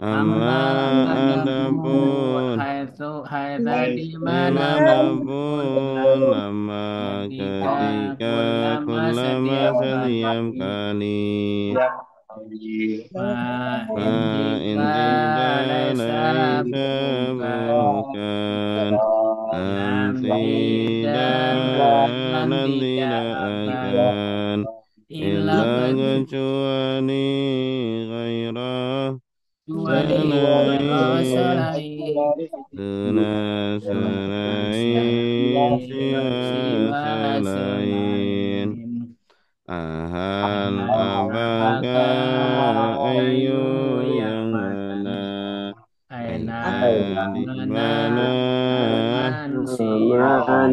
Amma padamu adapun hai tadi dimanapun dimanapun nama ketika ketika kulama setiap kali ma ma intida laisa laisa bukan bukan lam dan tidak tidak akan akan illa illa kecuali gairah selain selain siwa selain selain ahal apakah apakah ayu yang yang mana mana aina aina di mana mana man siapa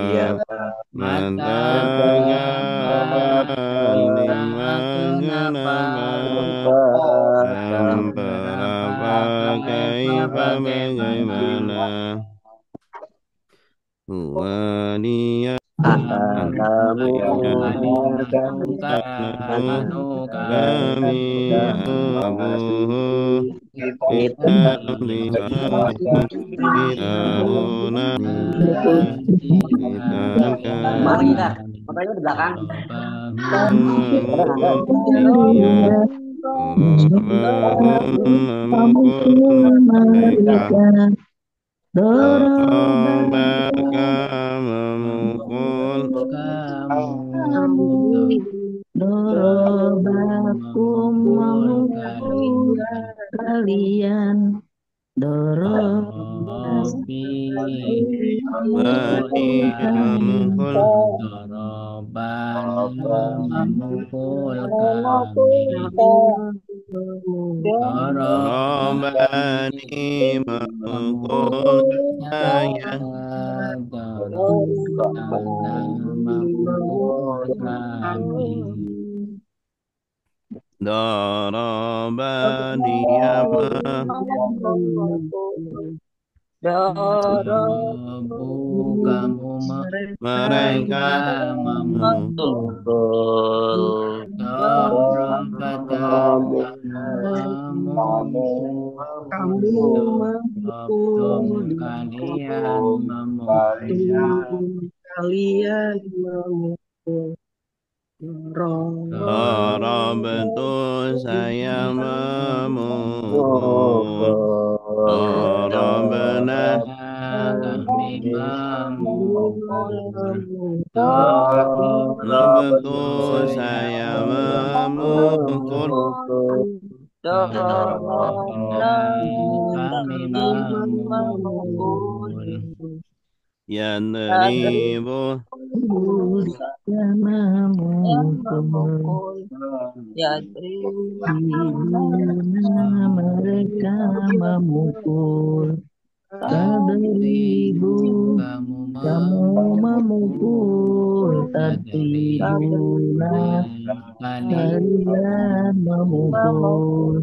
siapa mata mata mengapa kapan di kenapa mengenapa dan berapa berapa kaifa bagaimana bagaimana huwa dia Anu anakku kami abuhu kita lihat kita kita Mana akan kita? Makanya di belakang. memukul dia memukul mereka mereka memukul Dorobakum memukul memukul kalian. Dorobi memukul bani memukul Dorobana memukul kami Dorobani Robbani memukul memukul saya saya Dorobana memukul kami Darabani yama Dorobu kamu mereka mereka memukul Betul. Dorobatan kamu memukul Dorobtum kalian memukul Kalian memukul Darabtu saya memukul Darabana kami memukul Darabtu Dorobtu saya saya memukul Dorobna kami memukul Yadribu mereka memukul Tadribu tadribu kamu kamu memukul Tadribu tadribuna kalian kalian memukul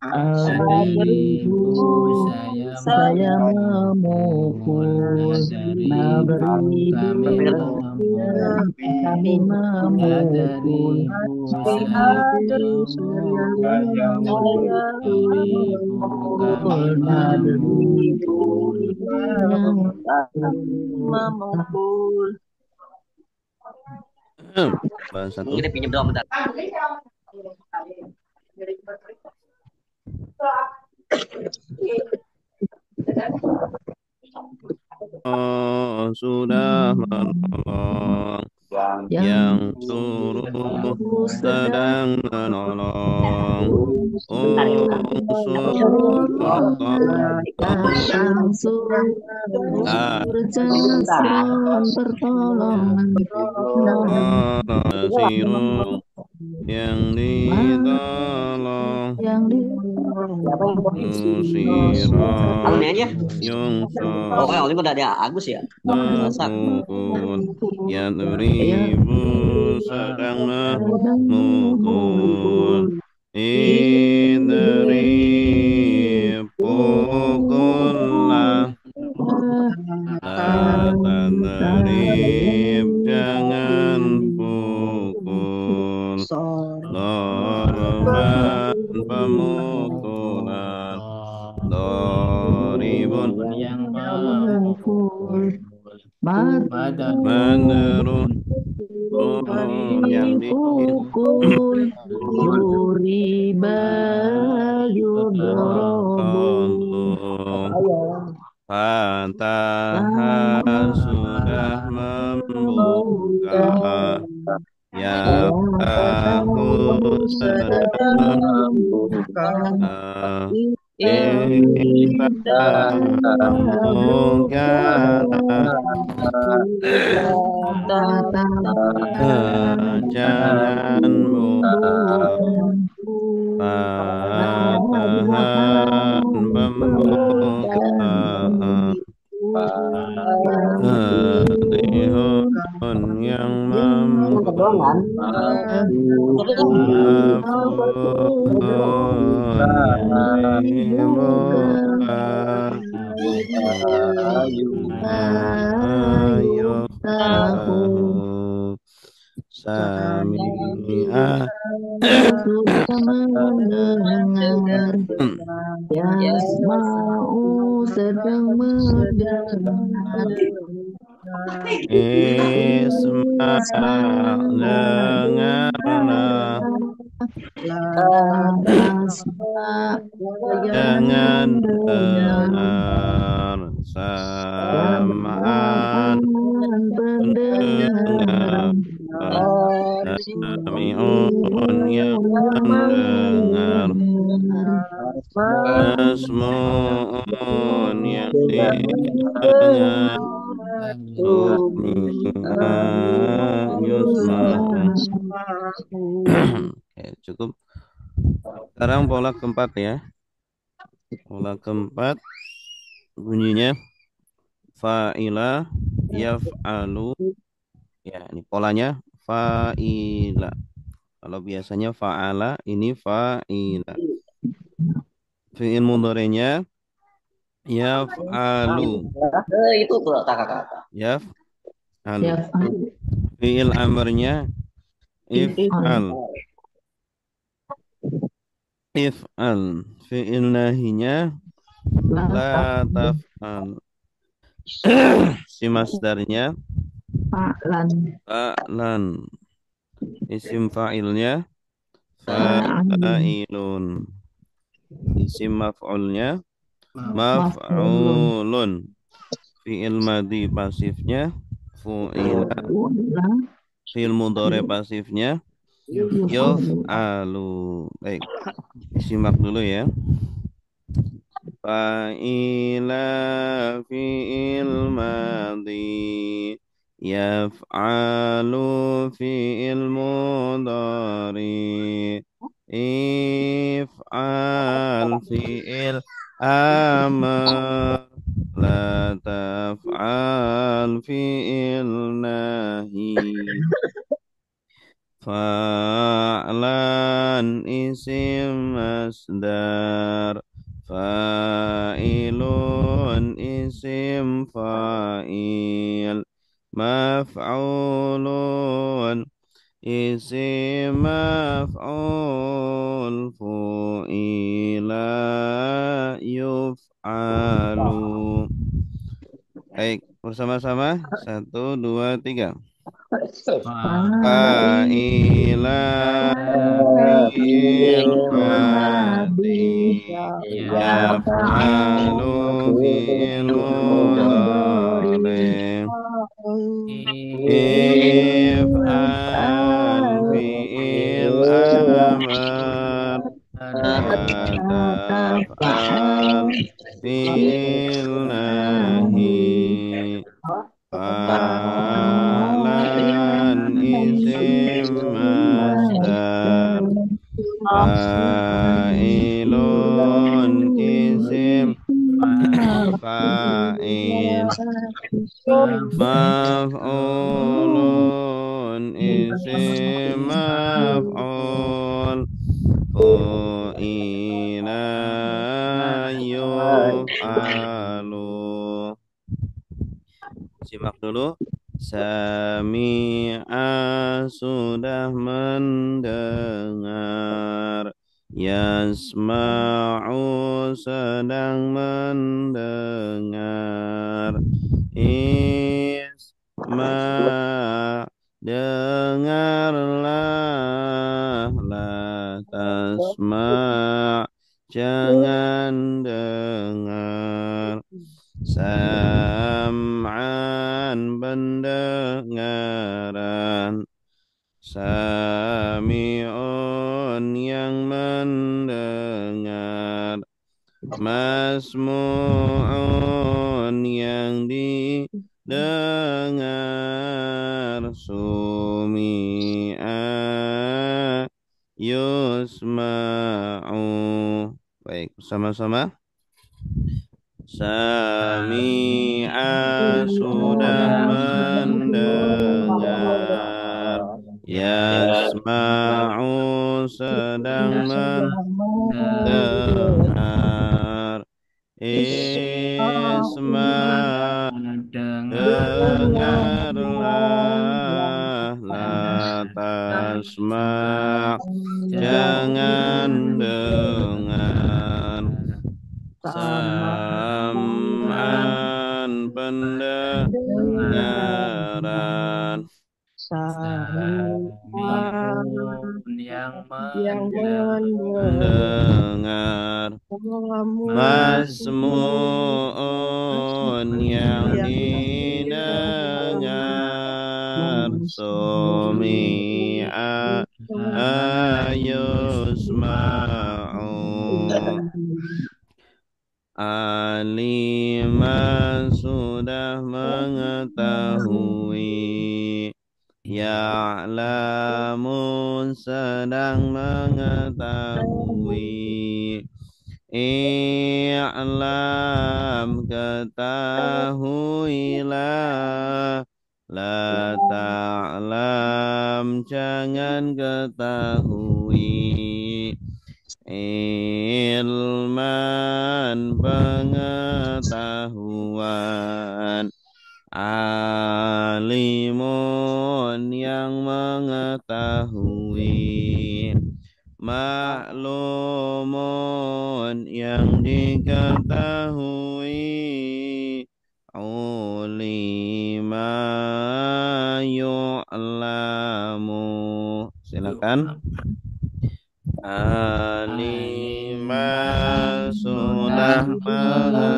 adribu Tadribu saya saya memukul memukul Nadaribu nadribu kami memukul kami memukul Nadaribu saya adribu memukul Nadaribu kami nadribu memukul yang satu Kita pinjam doang bentar. Oh, sudah menolong yang suruh sedang menolong unsur langsung berjasron pertolongan Siro yang ditolong yang di Siapa yang Siro Alumni aja. Oh, Yungsor yang udah ada Agus ya. Masak. memukul Yadribu sedang memukul Idri pukullah Tadrib jangan pukul Korban pemukul Doribun yang memukul. Badar Badrun yang Pukul Yuriba Yudorobu Fataha sudah membuka Yaftahu sedang membuka jangan buka Fatahan membuka Fatihun yang membuka Mafun yang dibuka Ayuhtahu Sami'ah sudah mendengar Yasma'u sedang mendengar Isma' dengarlah Asma' jangan dengar Sama'an pendengar Sami'un yang mendengar Masmu'un yang didengar Sumi'a yusma'un. Oke, cukup. Sekarang pola keempat ya. Pola keempat bunyinya fa'ila yaf'alu. Ya, ini polanya fa'ila. Kalau biasanya fa'ala, ini fa'ila. Fi'il mudhari'nya yaf'alu. Itu tuh kakak. Yaf'alu. Fi'il amrnya if'al. If'al. Fi'il nahinya la taf'al. Si masdarnya fa'lan. Isim fa'ilnya fa'ilun. Isim maf'ulnya maf'ulun. Fi'il madhi pasifnya fu'ila. Fi'il mudhari pasifnya yuf'alu. Baik, simak dulu ya. Fa'ila fi'il madhi yaf'alu fi'il mudhari if'al fi'il amr la taf'al fi'il nahi fa'lan isim masdar fa'ilun isim fa'il maf'ulun isim maf'ul fu'ila yuf'alu. Baik, bersama-sama 1, 2, 3. Fa'ila fi'il madhi yaf'alu fi'il mudhari if'al fi'il amr taf'al fi'il nahi fa'lan isim masdar fa'ilun isim fa'il maf'ulun isim maf'ul fu'ila yuf'alu. Simak dulu. Sami'a sudah mendengar Yasma'u Yasma'u sedang mendengar. Isma' dengarlah, la tasma' jangan dengar. Sam'an pendengaran. Sami'un yang mendengar. Masmu'un yang didengar. Sumi'a yusma'u. Baik, sama-sama. Sami'a sudah mendengar. Yasma'u sedang mendengar. Isma' dengarlah, la tasma' jangan dengar. Sam'an pendengaran. Sami'un yang Mendengar. Masmu'un yang didengar. Sumi'a yusma'u. Alima sudah mengetahui. Ya'lamu sedang mengetahui. I'lam ketahuilah. La ta'lam jangan ketahui. Ilman pengetahuan. Alimun yang mengetahui. Maklumun yang diketahui. Ulima yu'lamu. Silakan. Alima sudah mengetahui.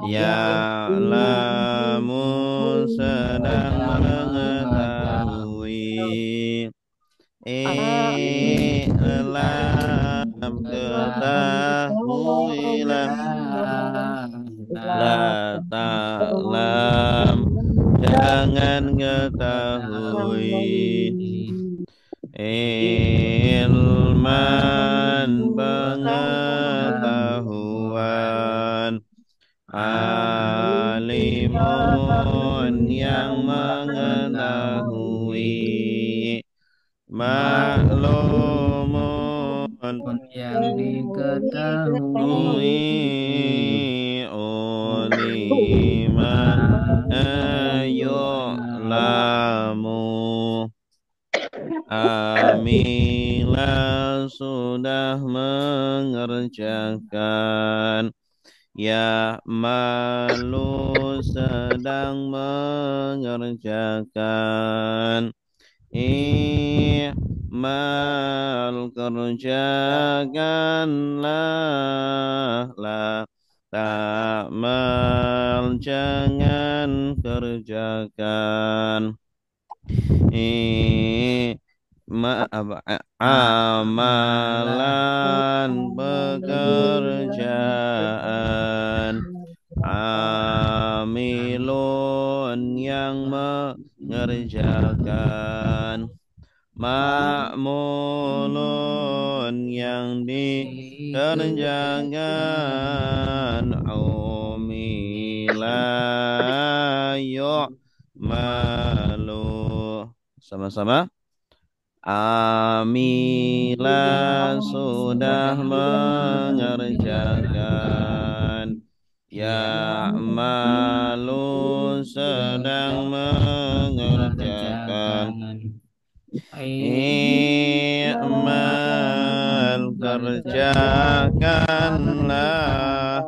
Ya'lamu sedang mengetahui. I'lam ketahuilah. La ta'lam jangan ketahui. Ilman pengetahuan. Alimun yang mengetahui. Maklumun yang diketahui. Uliman yu'lamu. Amila sudah mengerjakan. Ya malu sedang mengerjakan. I'mal kerjakanlah. La ta'mal jangan kerjakan. Amalan pekerjaan. Amilun yang mengerjakan. Ma'mulun yang dikerjakan. Umila yu'malu. Sama-sama. Amila sudah mengerjakan. Ya'malu sedang mengerjakan. I'mal kerjakanlah,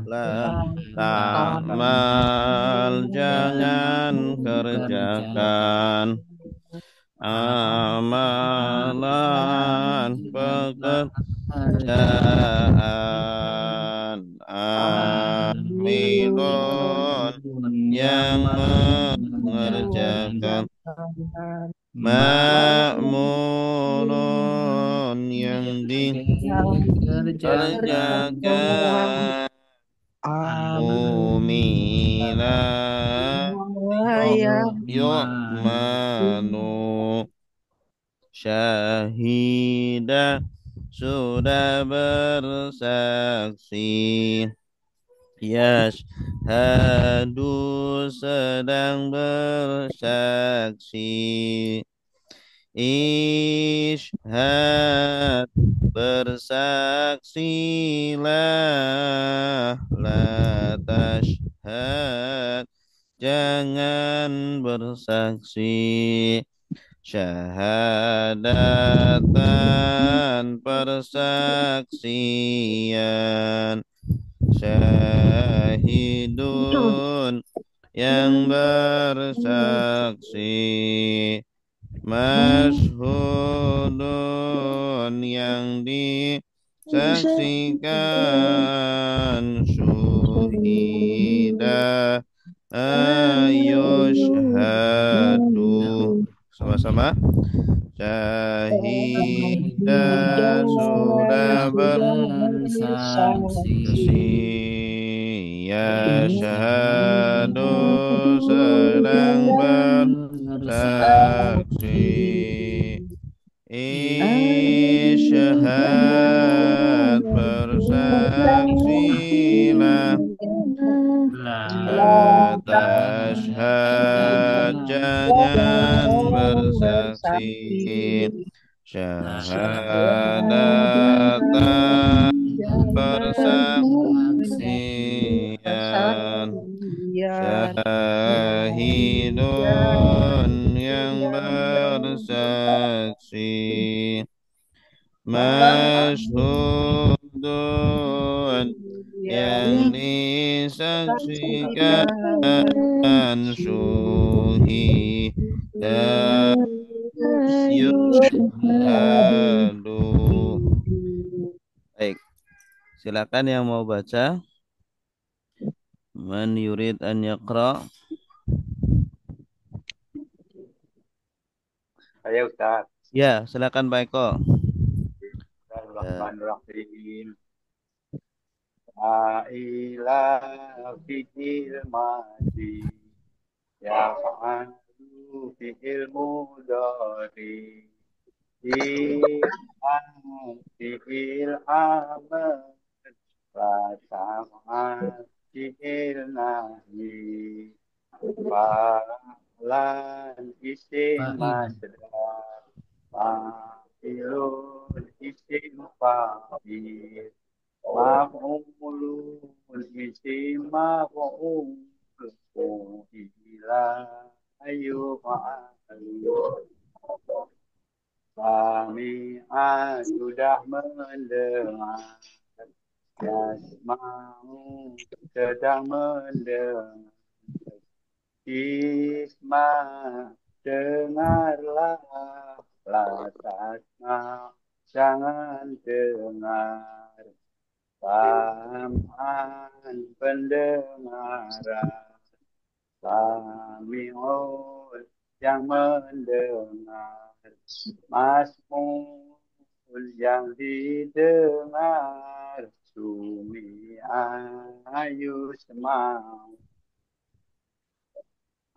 la ta'mal jangan kerjakan, amalan pekerjaan, amilun yang mengerjakan, ma'murun yang dikerjakan, umila yu'manu, syahida sudah bersaksi, yashhadu sedang bersaksi, ishhad bersaksilah, la tashhad jangan bersaksi, syahadatan persaksian, syahidun yang bersaksi, masyhudun yang disaksikan, syuhida ayushhadu, sama-sama, syahida sudah bersaksi, yashhadu sedang bersaksi, ishhad bersaksilah, la tashhad jangan bersaksi, syahadatan persaksian, syahidun yang bersaksi, masyhudun yang disaksikan, syuhida yushhadu. Baik, silakan yang mau baca. Man yurid an yaqra. Saya Ustaz. Ya, silakan Pak Eko. Bismillahirrahmanirrahim. La ilaha fi'il madi ya'alu fi'il mudhari fi'il amr la ta'mal fi'il nahi fa'lan isim masdar fa'ilun isim fa'il maf'ulun isim maf'ul ila ayu fa'alu. Sami'a sudah mendengar, yasma'u sedang mendengar, isma dengarlah, la tasma jangan dengar, sam'an pendengaran, sami'un yang mendengar, masmul yang didengar, sumi'a yusma'u.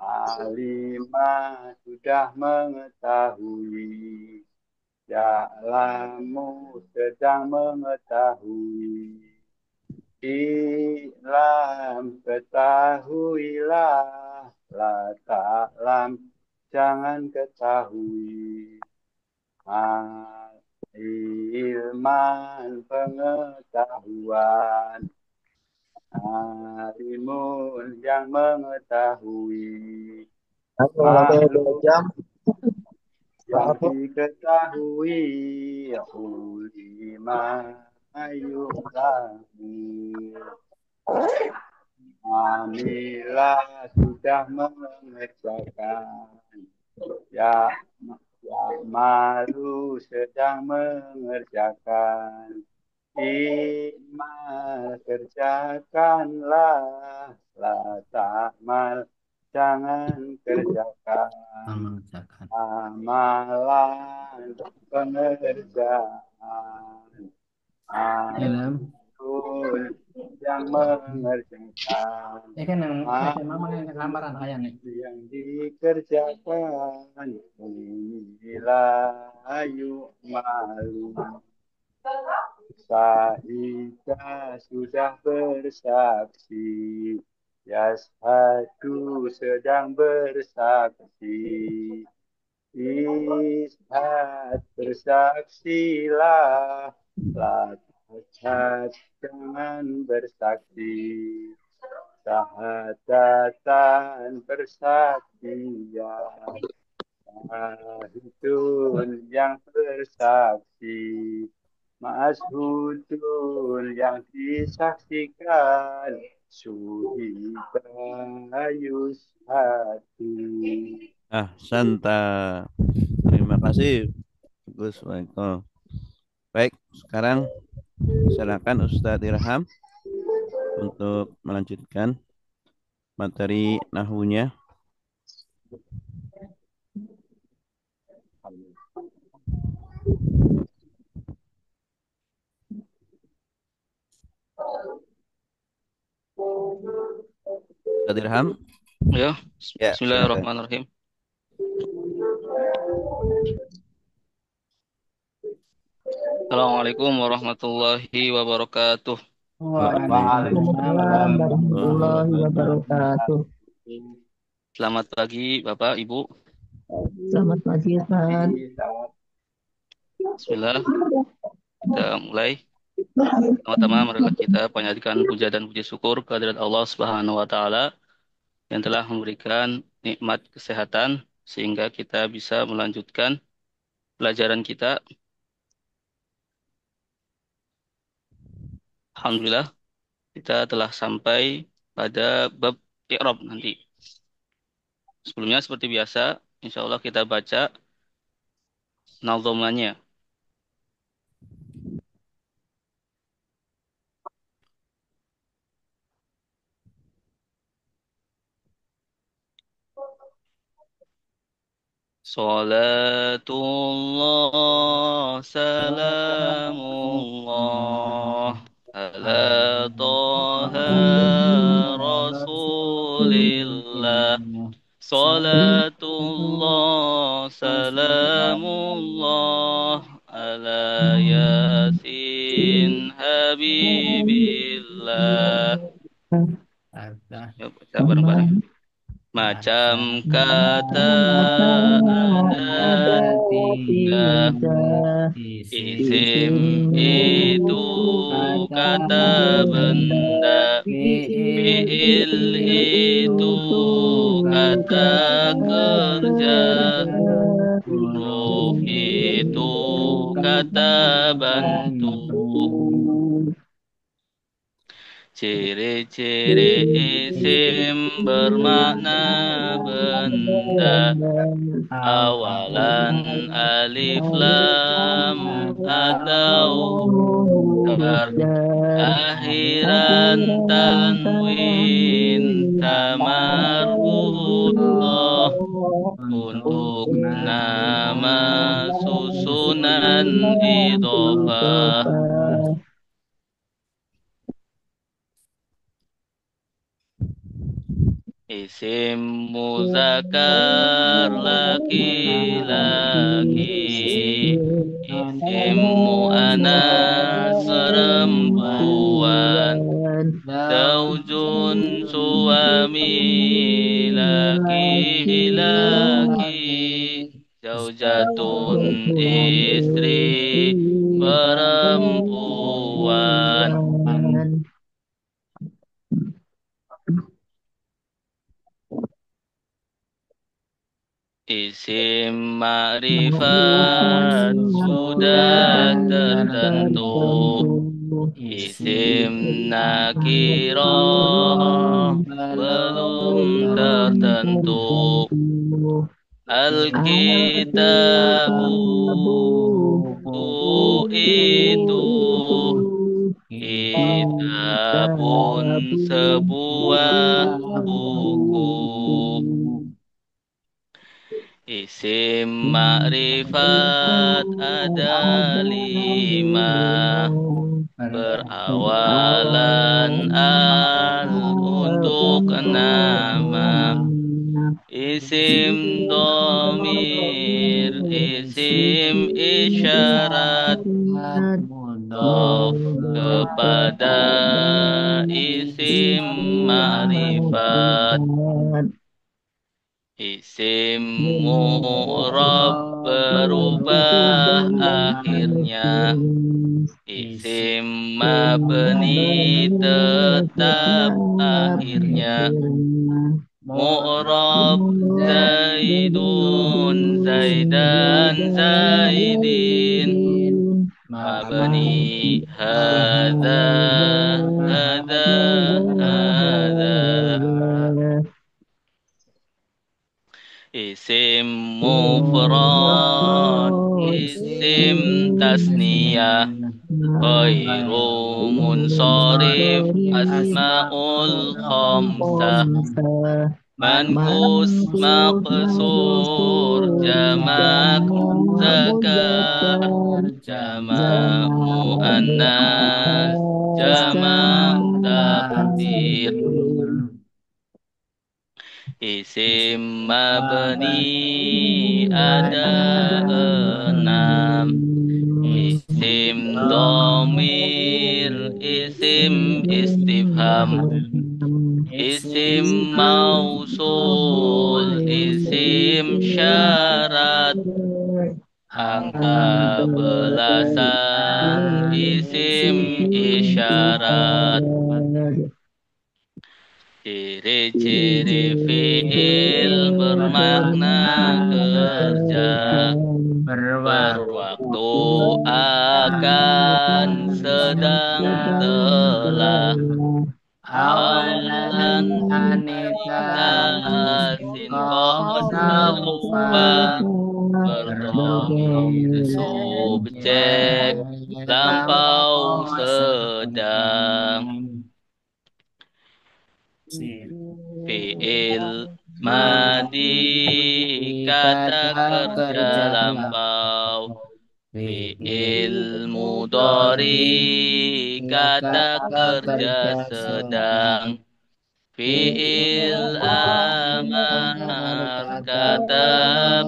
Alimah sudah mengetahui, ya'lamu sedang mengetahui, ilam ketahuilah, la ta'lam jangan ketahui, ilman pengetahuan, alimun yang mengetahui, makhluk yang diketahui, uli ayu lahir. Amilah sudah mengerjakan. Ya, ya malu sedang mengerjakan. Imal kerjakanlah, la ta'mal jangan kerjakan. mengerjakan. Amalan pengerjaan. Ilham. Ampun yang mengerjakan. Kan yang SMA yang lamaran ayah nih. Yang dikerjakan inilah ayu malu. Sahida sudah bersaksi. Yashadu sedang bersaksi. Ishad bersaksilah. La tashhad jangan bersaksi. Sahadatan persaksian. Syahidun yang bersaksi. Ma'ashudun yang disaksikan. Syuhida yushadu. Santa. Terima kasih, Gus Waiko. Baik, sekarang silakan Ustadz Irham untuk melanjutkan materi nahwunya. Ustadz Irham. Ya, Ya, silakan. bismillahirrahmanirrahim. Assalamualaikum warahmatullahi wabarakatuh. Waalaikumsalam warahmatullahi wabarakatuh. Selamat pagi, Bapak, Ibu. Selamat pagi, Ustaz. Bismillah, kita mulai. Pertama-tama marilah kita panjatkan puja dan puji syukur kehadirat Allah Subhanahu wa taala yang telah memberikan nikmat kesehatan sehingga kita bisa melanjutkan pelajaran kita. Alhamdulillah, kita telah sampai pada bab i'rab nanti. Sebelumnya seperti biasa, insya Allah kita baca nazomanya. Salatullah, salamullah, ala taha rasulillah. Salatullah, salamullah, ala yasin habibillah. Yuk, baca bareng-bareng. Macam kata ada tiga, isim itu kata benda, fi'il itu kata kerja, huruf itu kata bantu. Ciri-ciri isim bermakna benda. Awalan alif lam atau jar. Akhiran tanwin tamarbutah. Untuk nama susunan idhofah. Isim muzakkar laki-laki, isim muannas perempuan, zaujun suami laki-laki, zaujatun istri perempuan. Isim ma'rifat sudah tertentu. Isim nakirah belum tertentu. Alkitabu itu kitabun sebuah buku. Isim ma'rifat ada 5. Berawalan al untuk nama. Isim domir, isim isyarat, dof kepada isim ma'rifat. Isim mu'rab berubah akhirnya. Isim mabni tetap akhirnya. Mu'rab zaidun, zaidan, zaidin. Mabni hadza, hadza, hadza. Isim mufrad, isim tasniyah, ghairu munsharif, asmaul khamsah. Manqus maqsur, jamak zakar, jamak muannas, jamak takdir. Isim mabni ada 6. Isim domir, isim istifham. Isim mausul, isim syarat. Angka belasan, isim isyarat. Ciri-ciri fi'il bermakna kerja. Berwaktu, akan, sedang, telah. Awalan anita sinko saufa. Berdomir subjek, lampau sedang. Fi'il madi, kata kerja lampau. Fi'il mudhari, kata kerja sedang. Fi'il amar, kata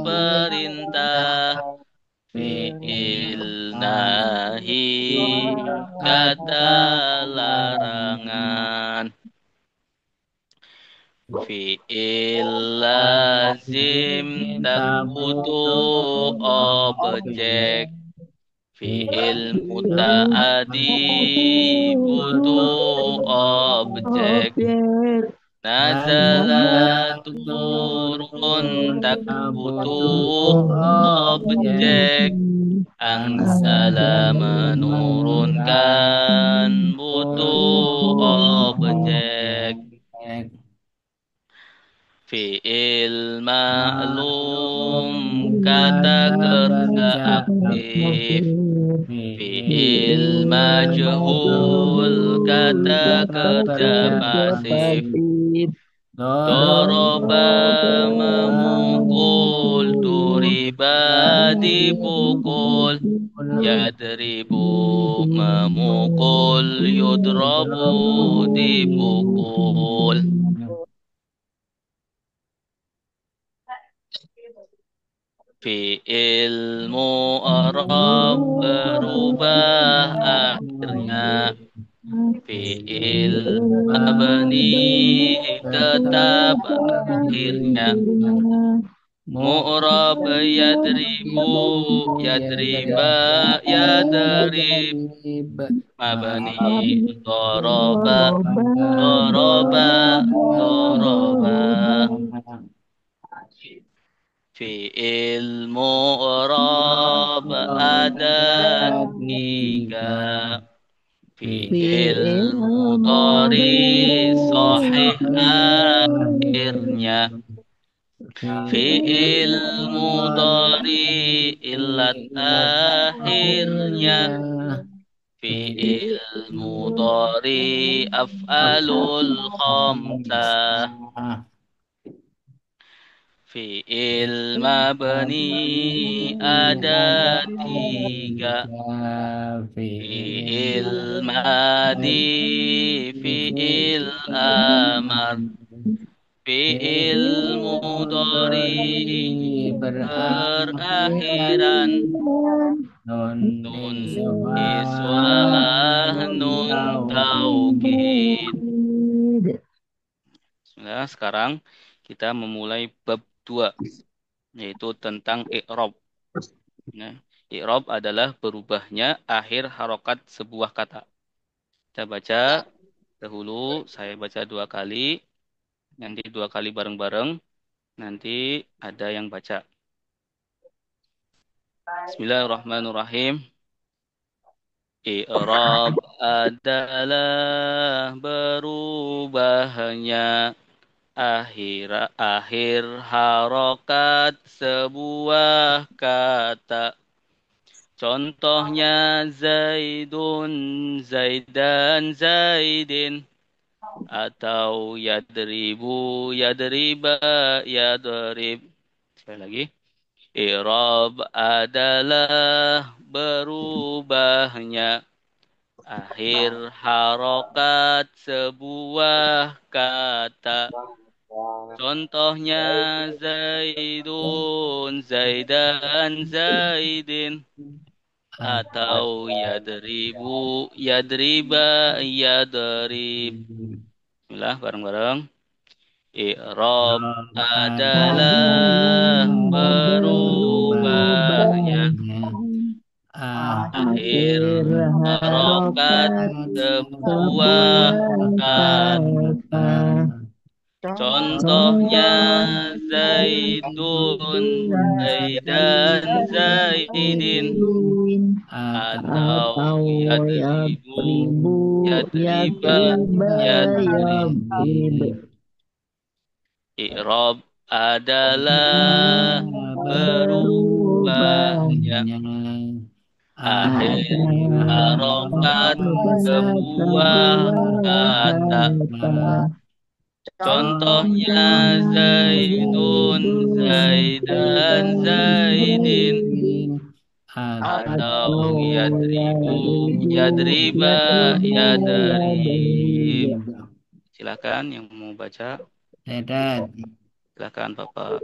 perintah. Fi'il nahi, kata larangan. Fi'il lazim takutu objek. Fi'il muta'adi butuh objek. Nazala turun tak butuh objek. Anzala menurunkan butuh objek. Fi'il ma'lum, kata kerja aktif. Fi'il majhul, kata kerja pasif. Doroba memukul, duriba dipukul. Yadribu memukul, yudrabu dipukul. Fi'il mu'rab berubah akhirnya. Fi'il mabni tetap akhirnya. Mu'rab yadribu, yadriba, yadrib. Mabni doroba, doroba, doroba. Fi'il mu'rab ada tiga. Fi'il fi'il mudhari sahih akhirnya akhirnya. Fi'il mudhari illat akhirnya. Fi'il mudhari af'alul khamsah. Fi'il mabni ada tiga. Fi'il madi, fi'il amar. Fi'il mudhari berakhiran nun niswah nun taukid. Bismillah, sekarang kita memulai bab 2 yaitu tentang i'rab. Nah, i'rab adalah berubahnya akhir harokat sebuah kata. Kita baca dahulu, saya baca 2 kali, nanti 2 kali bareng-bareng, nanti ada yang baca. Bismillahirrahmanirrahim. I'rab adalah berubahnya akhir harokat sebuah kata. Contohnya Zaidun, Zaidan, Zaidin. Atau yadribu, yadriba, yadrib. Sekali lagi. I'rab adalah berubahnya akhir harokat sebuah kata. Contohnya Zaidun, Zaidan, Zaidin. Atau yadribu, yadriba, yadrib. Bismillah, bareng-bareng. I'rab adalah berubahnya akhir harokat sebuah kata. Contohnya Zaidun, Zaidan, Zaidin. Atau yadribu, yadriba, yadrib. I'rab adalah berubahnya akhir harokat sebuah kata. Contohnya Zaidun, Zaidan, Zaidin. Atau yadribu, yadriba, yadrib. Silakan yang mau baca. Silakan Bapak.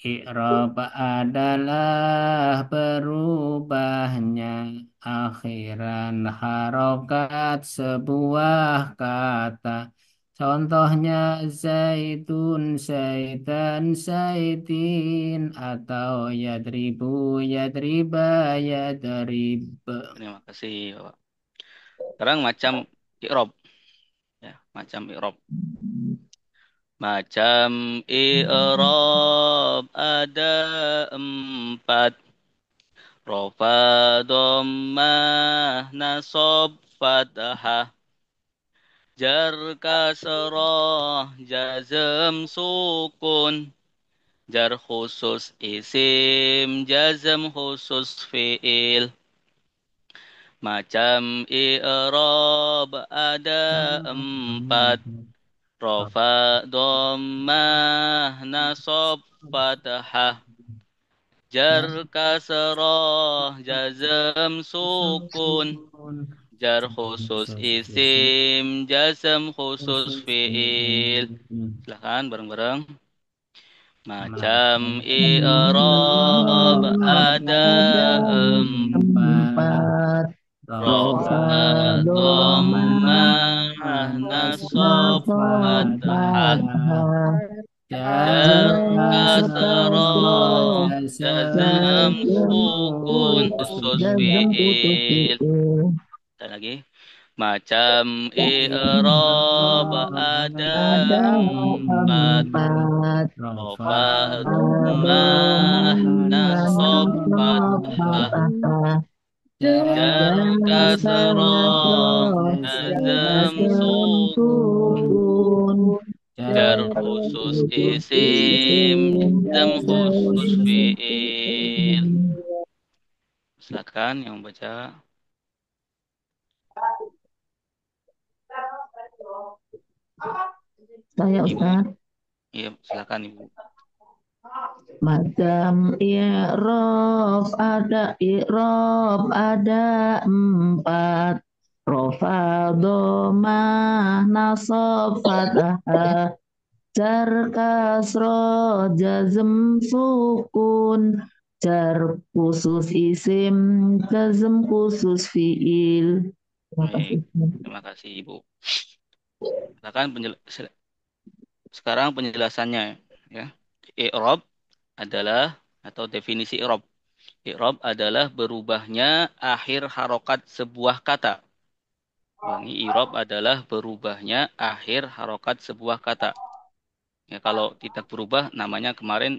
I'rab adalah berubahnya akhiran harokat sebuah kata. Contohnya Zaidun, Zaidan, Zaidin. Atau yadribu, yadriba, yadrib. Terima kasih Bapak. Sekarang macam i'rab. Ya, macam i'rab. Macam i'rab ada 4. Rafa, dhammah, nasab, fathah. Jar, kasrah, jazm, sukun. Jar khusus isim, jazm khusus fi'il. Macam i'rab ada 4. Rafa, dhammah, nasab, fathah. Jar, kasrah, jazm, sukun. Jar khusus isim, jazm khusus fi'il. Silahkan bareng-bareng. Macam i'rab ada 4. Rafa, dhammah, nasab, fathah. Jar, kasrah, jazm, sukun khusus fi'il. Sekali lagi. Macam i'rab ada Ada empat. empat. Rofa, Domah dhammah, nasab, fathah. fathah. Jar, kasrah, jazm, sukun. Sukun. Jar khusus isim, jazm khusus fi'il. Silakan yang membaca. Saya Ibu. Ustaz. Iya, silakan Ibu. Macam i'rab ada empat. Rofa, domah, nasab, fathah. Jar, kasroh, jazm, sukun. Jar khusus isim, jazm khusus fiil. Terima kasih. Baik, terima kasih Ibu. Silakan sekarang penjelasannya ya. I'rab adalah atau definisi i'rab. I'rab adalah berubahnya akhir harokat sebuah kata. Ulangi, i'rab adalah berubahnya akhir harokat sebuah kata. Ya, kalau tidak berubah namanya kemarin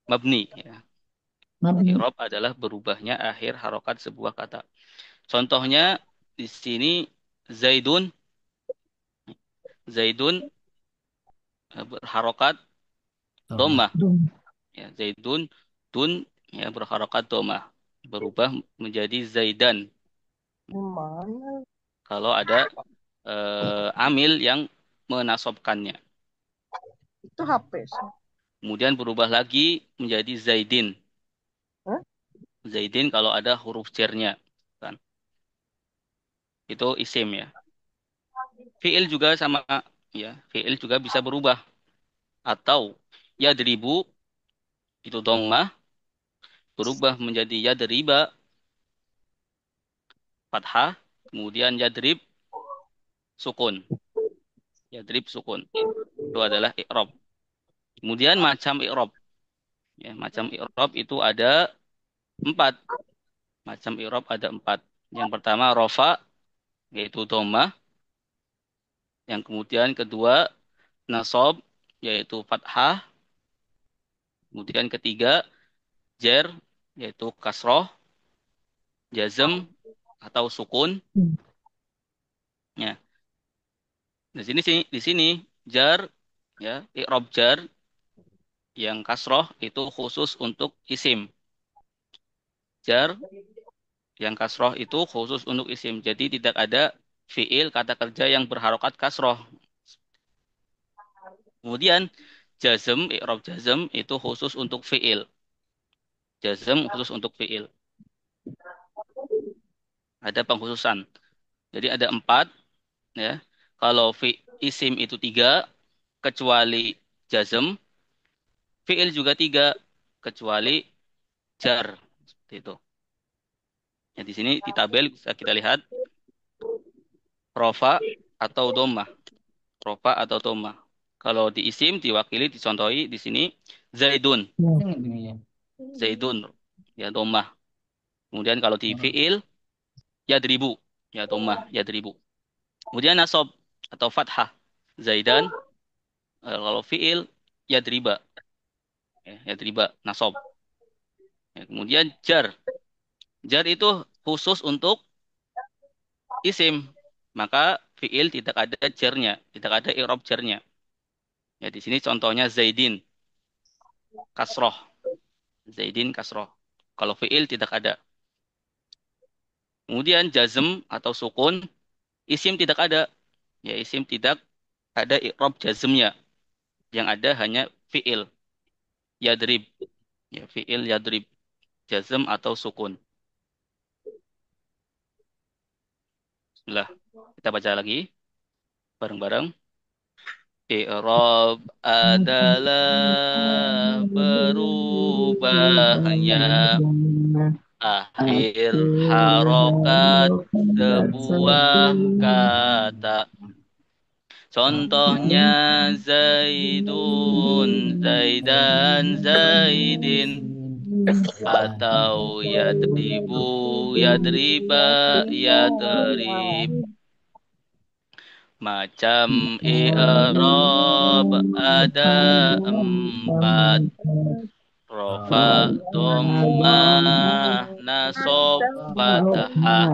mabni ya. I'rab adalah berubahnya akhir harokat sebuah kata. Contohnya di sini Zaidun berharokat dhammah. Ya, Zaidun dun ya berharokat dhammah. Berubah menjadi Zaidan. Kalau ada amil yang menasobkannya. Itu HP. Kemudian berubah lagi menjadi Zaidin. Zaidin kalau ada huruf jernya. Kan? Itu isim ya. Fi'il juga sama. Ya, fi'il juga bisa berubah. Atau yadribu itu dhammah berubah menjadi yadriba fathah. Kemudian yadrib sukun. Yadrib sukun. Itu adalah i'rab. Kemudian macam i'rab. Ya, macam i'rab itu ada 4. Macam i'rab ada 4. Yang pertama rofa, yaitu dhammah. Yang kemudian kedua nasab, yaitu fathah. Kemudian ketiga jar, yaitu kasroh, jazm atau sukun. Ya. Di sini jar, ya, i'rab jar yang kasroh itu khusus untuk isim. Jar yang kasroh itu khusus untuk isim. Jadi tidak ada fiil kata kerja yang berharokat kasroh. Kemudian jazm, i'rab jazm itu khusus untuk fiil. Jazm khusus untuk fiil. Ada pengkhususan. Jadi ada 4. Ya. Kalau isim itu 3, kecuali jazm. Fiil juga 3, kecuali jar. Seperti itu. Ya, di sini di tabel bisa kita lihat rofa atau dhammah. Rofa atau dhammah. Kalau di isim diwakili dicontohi di sini Zaidun. Zaidun ya dhammah. Kemudian kalau di fiil yadribu ya dhammah yadribu. Kemudian nasab atau fathah Zaidan. Kalau fiil yadriba. Ya, yadriba nasab. Ya, kemudian jar. Jar itu khusus untuk isim. Maka fiil tidak ada jarnya, tidak ada i'rab jarnya. Ya, di sini contohnya Zaidin. Kasroh. Zaidin kasroh. Kalau fiil tidak ada. Kemudian jazm atau sukun, isim tidak ada. Ya, isim tidak ada i'rab jazmnya. Yang ada hanya fiil. Yadrib. Ya, fiil yadrib. Jazm atau sukun. Bismillah. Kita baca lagi. Bareng-bareng. I'rab adalah berubahnya akhir harokat sebuah kata. Contohnya Zaidun, Zaidan, Zaidin. Atau yadribu, yadriba, yadrib. Macam i'rab ada empat. Rofa, dhammah, nasab, fathah.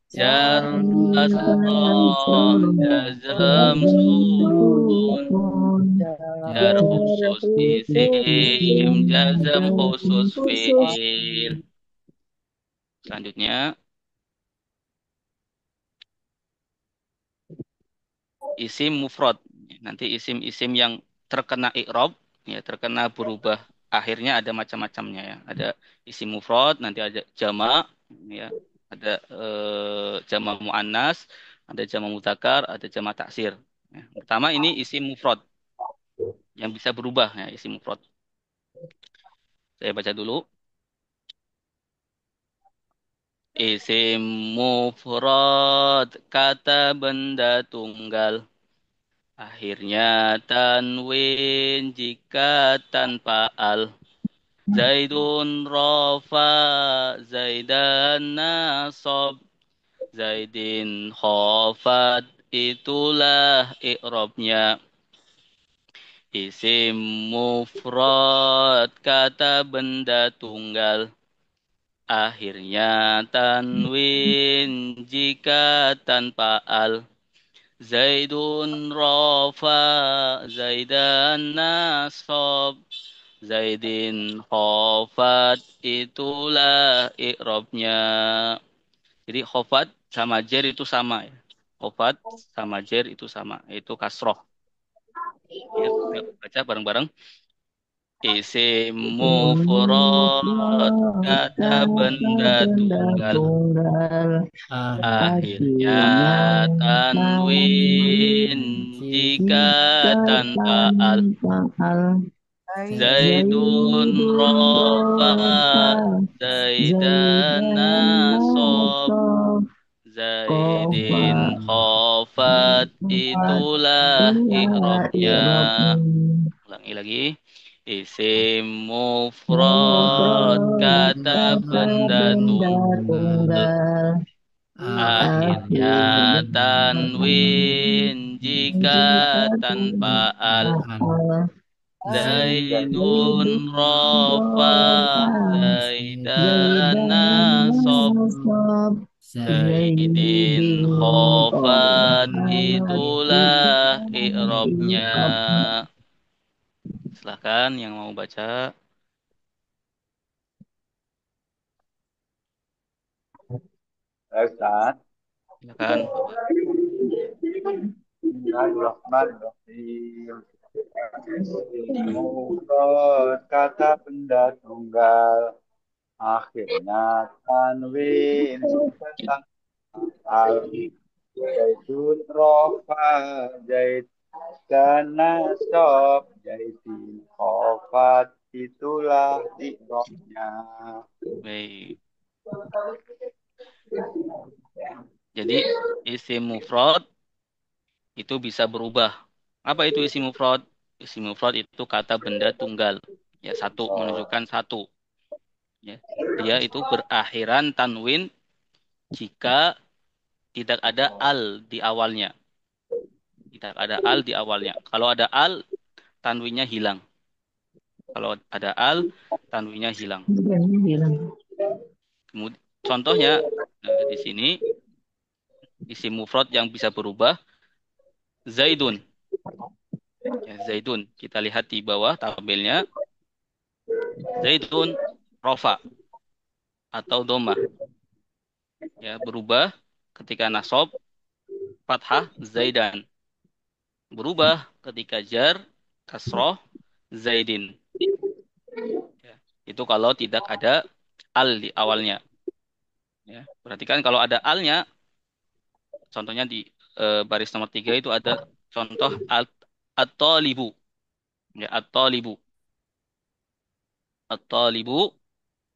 Jar, kasrah, jazm, sukun. Jar khusus isim, jazm khusus fi'il. Selanjutnya, isim mufrad. Nanti isim-isim yang terkena i'rab, ya terkena berubah. Akhirnya ada macam-macamnya ya. Ada isim mufrad, nanti ada jama, ya. Ada jama muannas, ada jama mudzakkar, ada jama taksir. Ya. Pertama ini isim mufrad yang bisa berubah ya, isim mufrad. Saya baca dulu. Isim mufrad kata benda tunggal. Akhirnya tanwin jika tanpa al. Zaidun rofa, Zaidan nasab, Zaidin khofat, itulah i'rabnya. Isim mufrad kata benda tunggal. Akhirnya tanwin jika tanpa al. Zaidun rafa, Zaidan nasab, Zaidin khofat, itulah i'rabnya. Jadi khofat sama jer itu sama ya. Khofat sama jer itu sama, yaitu kasroh. Ya, yuk, baca bareng-bareng. Isim mufrad kata benda tunggal. Akhirnya tanwin jika tanpa al. Zaidun rofa, Zaidan nasab, Zaidin khofat, itulah i'rabnya. Ulangi lagi. Isim mufrad kata benda tunggal. Akhirnya tanwin jika tanpa al. Zaidun rafa, Zaidan nasab, Zaidin khofat, itulah i'rabnya. Silahkan yang mau baca. Ustaz. Silakan Bapak. Bismillahirrahmanirrahim. Mufrad kata benda tunggal. Akhirnya tanwin tentang al. Zaitun rofa, zait dan nasab, zaitin khofat, itulah ikromnya. Baik. Jadi isim mufrad itu bisa berubah. Apa itu isim mufrad? Isim mufrad itu kata benda tunggal. Ya, satu menunjukkan satu. Ya. Dia itu berakhiran tanwin jika tidak ada al di awalnya. Tidak ada al di awalnya. Kalau ada al, tanwinnya hilang. Kalau ada al, tanwinnya hilang. Kemudian, contohnya di sini isim mufrad yang bisa berubah Zaidun. Ya, Zaidun. Kita lihat di bawah tabelnya. Zaidun rofa atau domah. Ya, berubah ketika nasab fathah Zaidan. Berubah ketika jar kasroh Zaidin. Ya, itu kalau tidak ada al di awalnya. Ya, perhatikan kalau ada alnya, contohnya di baris nomor 3 itu ada contoh at-talibu. Ya, at-talibu. At-talibu.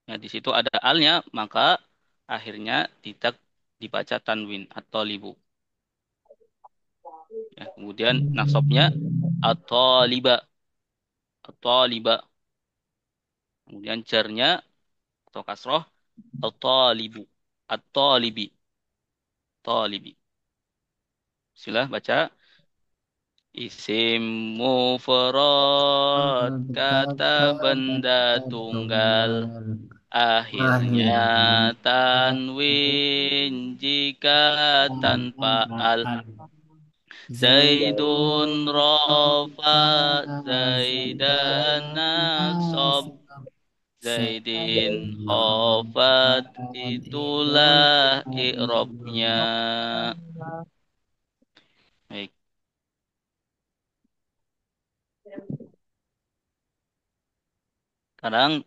Ya, di situ ada alnya, maka akhirnya tidak dibaca tanwin at-talibu. Ya, kemudian nasabnya at-taliba. At-taliba. Kemudian jarnya atau kasroh at-talibu. At-talibi. Talibi. Bismillah, baca. Isim mufrad, kata benda tunggal. Akhirnya Akhirnya tanwin jika tanpa al. Zaidun Zaidun rofa, rofa Zaidan Zaidan nasab, Zaidin Zaidun khofat, khafat itulah itulah i'robnya. i'rab. Baik. Sekarang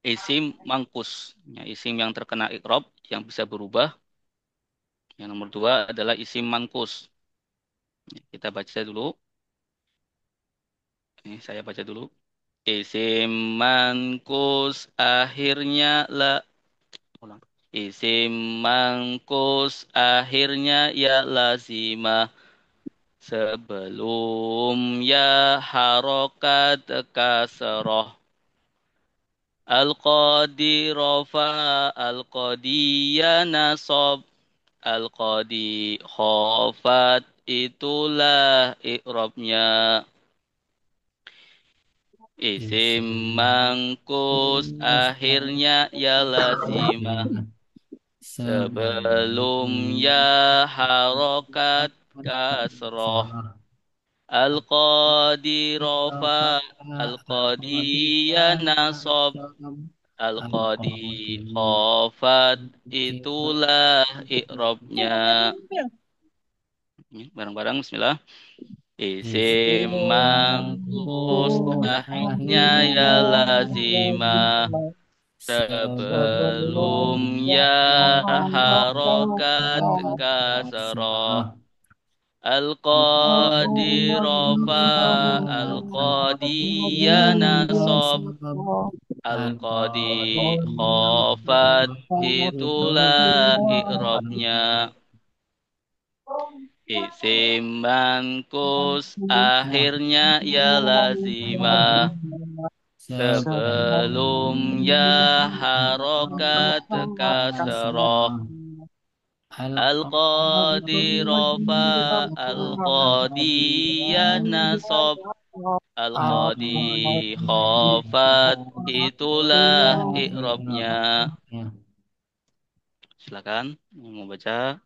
isim mangkus, ya, isim yang terkena i'rob yang bisa berubah. Yang nomor dua adalah isim mangkus. Kita baca dulu. Ini saya baca dulu. Isim mangkus akhirnya la. Ulang. Isim mangkus akhirnya ya lazimah. Sebelum ya harokat kasroh. Al-qadi rofa, al-qadiya nasob, al-qadi khofat, itulah i'robnya. Isim mangkus akhirnya ya lazimah. Sebelum ya harokat kasroh. Al-qadi rofa, al-qadiya nasob, al-qadi khofat, itulah i'robnya. Bareng-bareng, bismillah. Isim mangkus akhirnya ya lazimah. Sebelum ya harokat kasroh. Al-qadirofa, al-qadiya nasob, al-qadi khofat, itulah i'robnya. Isim mankus akhirnya ya lazimah. Sebelum ya harokat kasroh. Al-qadirofa, al-qadiyah nasob, al-qadi khofat, itulah i'robnya. Silakan yang mau baca.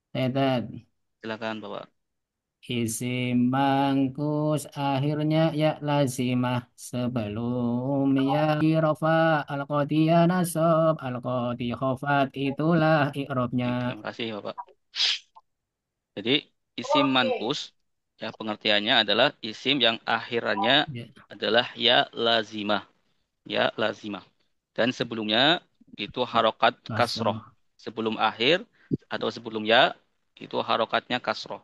Tetet. Silakan Bapak. Isim mangkus akhirnya ya lazimah sebelum ya dirofa al-qadiyah nasab al-qadi khofat itulah i'robnya. Baik, terima kasih Bapak. Jadi isim mankus ya pengertiannya adalah isim yang akhirannya Ya, adalah ya lazimah, ya lazimah. Dan sebelumnya itu harokat kasroh. kasroh. Sebelum akhir atau sebelum ya itu harokatnya kasroh.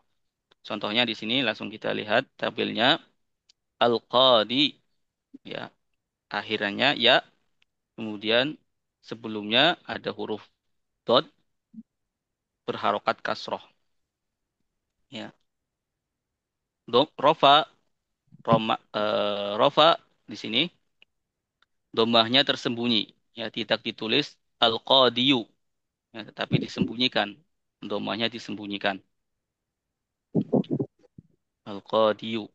Contohnya di sini langsung kita lihat tabelnya al-qadi ya akhirannya ya kemudian sebelumnya ada huruf dot berharokat kasroh ya. Rofa rofa di sini domahnya tersembunyi ya tidak ditulis al-qadiyu ya, tetapi disembunyikan domahnya disembunyikan al-qadiyu.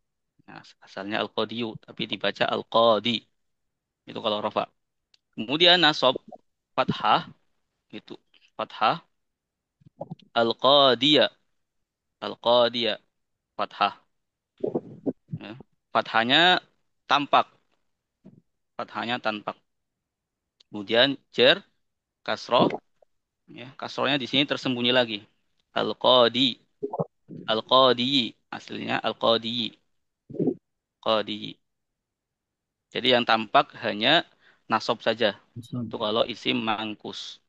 Nah, asalnya al-qadiyu tapi dibaca al-qadi itu kalau rofa. Kemudian nasab fathah itu fathah al-qadiyah, al-qadiyah fathah ya. Fathahnya tampak, fathahnya tampak. Kemudian jer kasroh ya, kasrohnya di sini tersembunyi lagi. Al-qadi, al-qadi aslinya al-qadi, qadi. Jadi yang tampak hanya nasab saja. Itu kalau isim mangkus.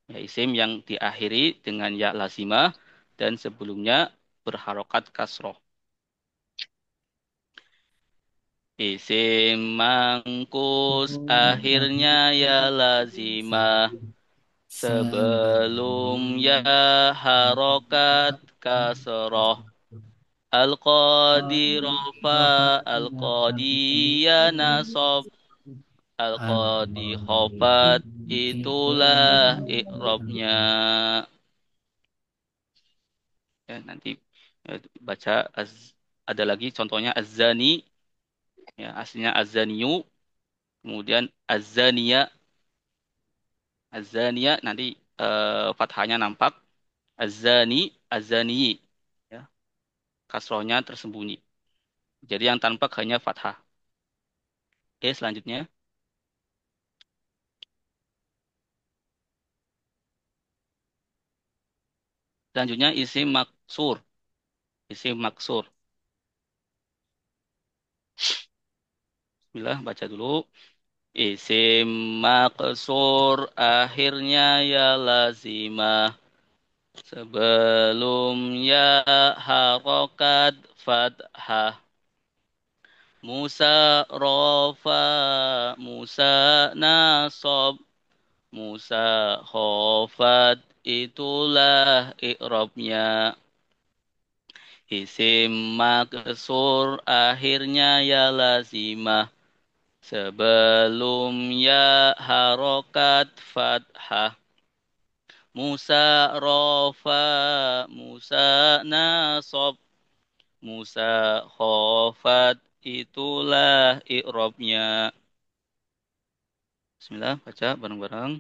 Ya, isim yang diakhiri dengan ya lazimah dan sebelumnya berharokat kasroh. Isim mangkus akhirnya ya lazimah. Sebelum ya harokat kasroh. Al-qadirofa, al-qadiyya nasob, Al-qadi khofat itulah i'rabnya. Ya, nanti baca ada lagi contohnya az-zani, ya aslinya az-zaniyu, kemudian az-zaniya, az-zaniya nanti fathahnya nampak, az-zani, az-zaniyi, ya kasrohnya tersembunyi. Jadi yang tampak hanya fathah. Oke, selanjutnya. Selanjutnya isim maksur. Isim maksur. Bismillah, baca dulu. Isim maksur akhirnya ya lazimah. Sebelum ya harokat fathah. Musa rofa, Musa nasob, Musa khofat itulah i'rabnya. Isim maksur akhirnya ya lazimah. Sebelum ya harokat fathah. Musa rofa, Musa nasob, Musa khofat itulah i'rabnya. Bismillah, baca bareng-bareng.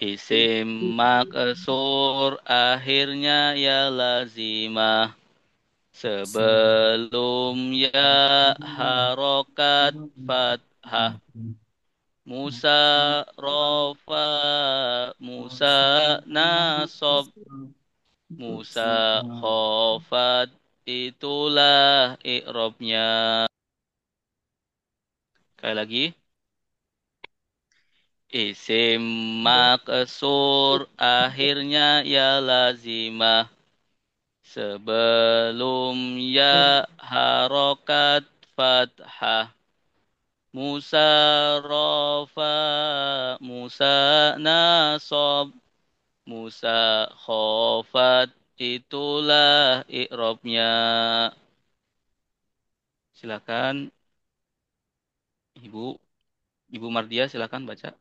Isim maksur akhirnya ya lazimah. Sebelum ya harokat fathah. Musa rofa, Musa nasob, Musa khofat itulah i'rabnya. Sekali lagi. Isim maksur akhirnya ya lazimah. Sebelum ya harokat fathah. Musa rofa, Musa nasob, Musa khofat itulah i'rabnya. Silakan Ibu Ibu Mardia, silakan baca.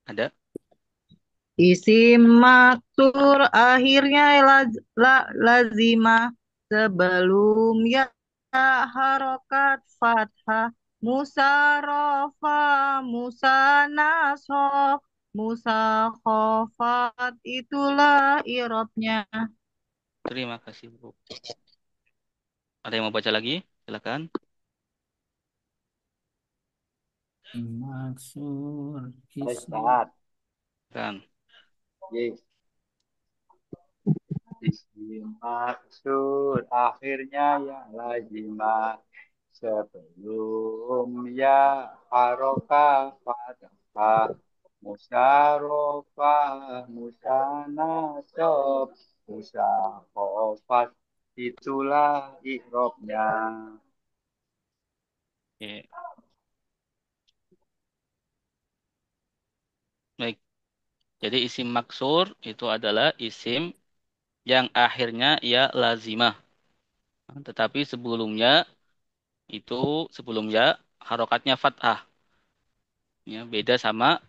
Ada? Isim maksur akhirnya lazimah sebelum ya harokat fathah. Musa rofa, Musa nasof, Musa khofat itulah irobnya. Terima kasih Bu. Ada yang mau baca lagi? Silakan. Maksur isim. Ustaz. Kan. Yes. Isim maksud akhirnya ya lazimah. Sebelum ya harokah fathah. Musyarofah, musanasob, musyakofat. Itulah ikrobnya. Oke. Baik. Jadi isim maksur itu adalah isim yang akhirnya ya lazimah. Tetapi sebelumnya harokatnya fathah. Ya, beda sama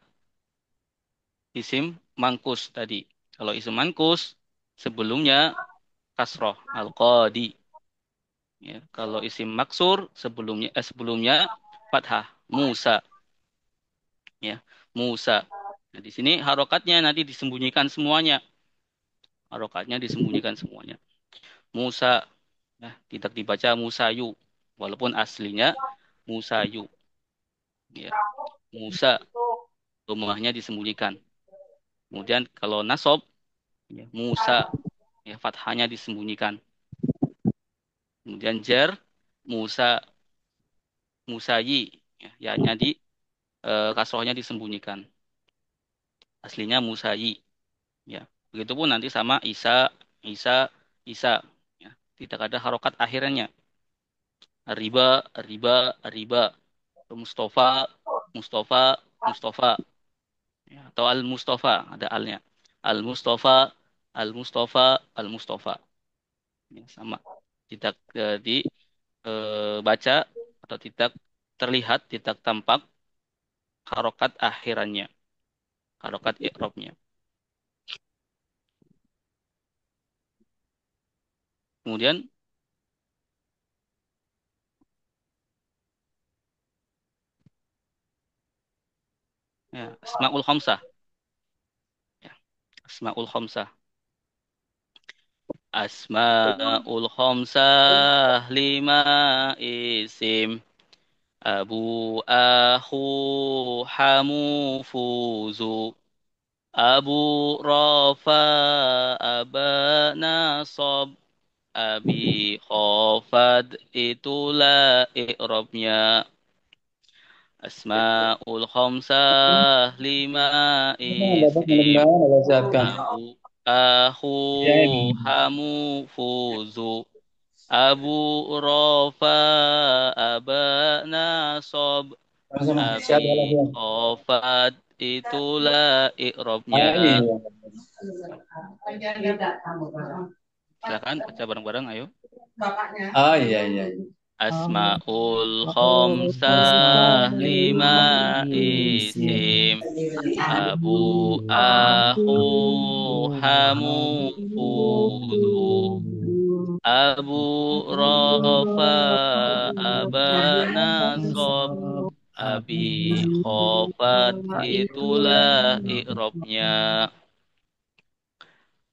isim mangkus tadi. Kalau isim mangkus sebelumnya kasroh al-qadi. Ya, kalau isim maksur sebelumnya fathah Musa. Ya, Musa. Nah, di sini harokatnya nanti disembunyikan semuanya. Harokatnya disembunyikan semuanya. Musa. Nah, tidak dibaca Musayu. Walaupun aslinya Musayu. Ya, Musa. Rumahnya disembunyikan. Kemudian kalau nasob, ya, Musa. Ya, fathahnya disembunyikan. Kemudian jar, Musa, Musayi. Ya, ya-nya kasrohnya disembunyikan. Aslinya Musayi. Ya, begitupun nanti sama Isa, Isa, Isa. Ya, tidak ada harokat akhirnya. Riba, riba, riba. Mustafa, Mustafa, Mustafa. Ya, atau Al-Mustafa, ada alnya. Al-Mustafa, Al-Mustafa, Al-Mustafa. Ya, sama. Tidak baca atau tidak terlihat, tidak tampak harokat akhirannya, harokat i'rabnya. Kemudian ya, asmaul khamsah. Ya, asmaul khamsah. Asmaul khamsah lima isim. Abu, aku, hamu, fuzu. Abu, rafa, aba, nasab. Abi, khofad, itulah i'rabnya. Asmaul khamsah lima isim. Abu, aku, hamu, fuzu. Abu, rafa, aba, nasab. Abi, khofat, itulah i'rabnya. Silakan baca bareng-bareng, ayo. Oh iya iya. Asmaul khamsah lima isim. Abu, aku, hamu, fuzu. Abu, rafa, aba, nasab. Abi, khofat, itulah i'rabnya.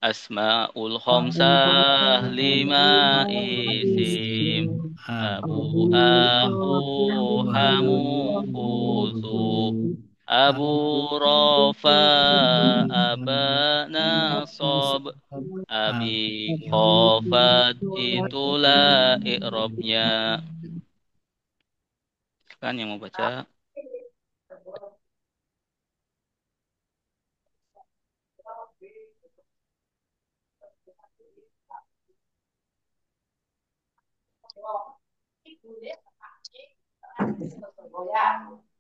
Asmaul khamsah lima isim. Abu, aku, hamu, fuzu. Abu, rafa, aba, nasab. Abi, khofat, itulah i'rabnya. Kan yang mau baca?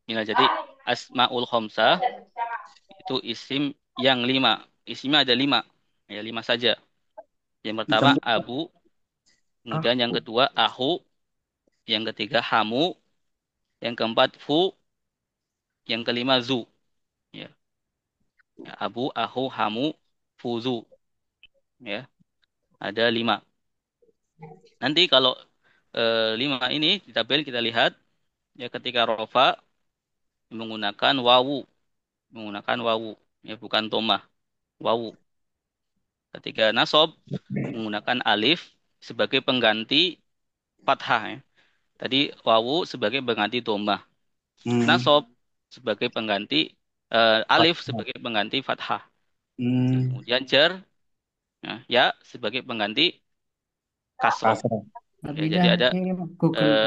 Inilah jadi asmaul khamsah itu isim yang lima. Isimnya ada lima. Ya, lima saja. Yang pertama abu, kemudian yang kedua ahu, yang ketiga hamu, yang keempat fu, yang kelima zu. Ya. Ya, abu, ahu, hamu, fuzu. Ya, ada lima. Nanti kalau lima ini di tabel kita lihat ya ketika rofa menggunakan wawu, ya bukan tomah, wawu. Ketika nasob menggunakan alif sebagai pengganti fathah. Ya. Tadi wawu sebagai pengganti domah. Nasob sebagai pengganti alif sebagai pengganti fathah. Ya, kemudian jar ya sebagai pengganti kasroh. Ya, jadi ada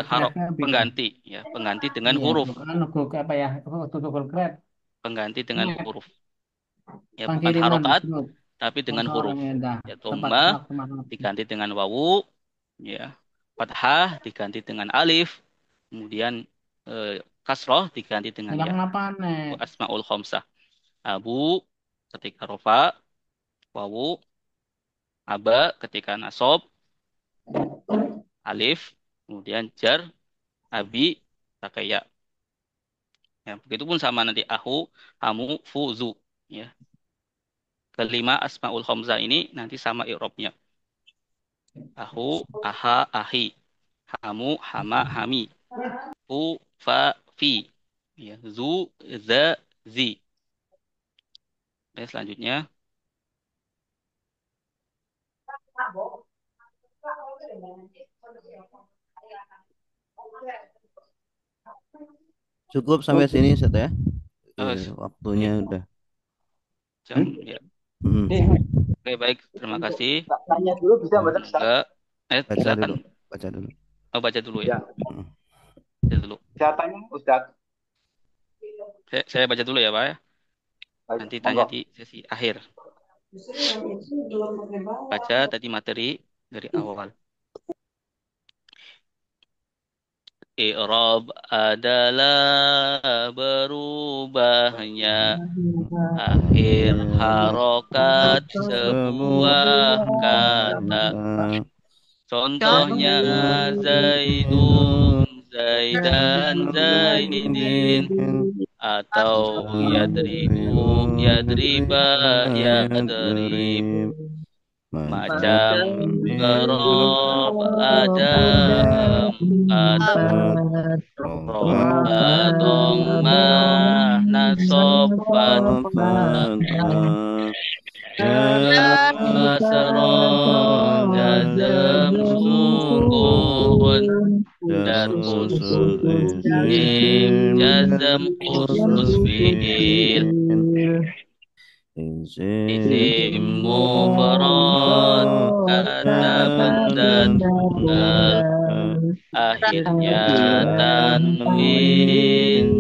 harok pengganti ya, pengganti dengan huruf. Google apa ya? Google Grab. Pengganti dengan huruf. Ya, bukan Pengiriman harokat grup. tapi dengan Motor huruf. dah. Ya, Tempat domah waktu mana? diganti dengan wawu, ya. Fathah diganti dengan alif, kemudian kasroh diganti dengan ya. Memang apa Itu nih? asmaul khamsah. Abu ketika rofa, wawu, aba ketika nasob, alif, kemudian jar, abi, pakai ya. Ya, begitupun sama nanti ahu, hamu, fuzu. Ya. Kelima asmaul khamsah ini nanti sama i'rabnya. Ahu, aha, ahi. Hamu, hama, hami. Fu, fa, fi. Ya. Zu, za, zi. Oke, selanjutnya. Cukup sampai sini Set ya. Oh, Waktunya udah. jam, ya. Hmm. Oke, baik. Terima kasih. Tanya dulu bisa benar Ustaz? Semoga, Baca silakan. dulu. Baca dulu. Oh, baca dulu ya. Ya. Hmm. Baca dulu. Saya tanya Ustaz. Saya baca dulu ya, Pak ya. Baik, Nanti tanya monggo. di sesi akhir. Baca tadi materi dari awal. I'rab adalah berubahnya akhir harokat sebuah kata Contohnya Zaidun, Zaidan, Zaidin, atau Yadribu, Yadriba, Yadrib. Macam Rob ada empat, Roba Domah Nasob Fathah, Kasron Jazam Sukun, Dar khusus isim Jazam khusus fi'il. Isim mufrad kata benda tunggal, akhirnya tanwin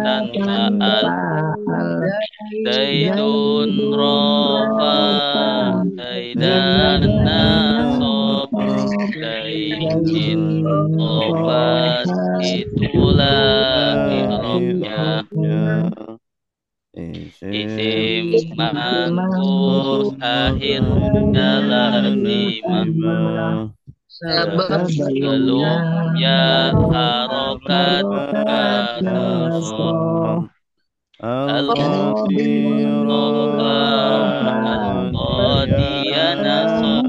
tanpa al. Zaidun rofa, Zaidan nasob, Zaidin tofat, itulah i'rabnya. Isim manqus akhirnya lazimah, sebelumnya harokat kasroh. Al-Qadiyah Al-Qadiyah nasob,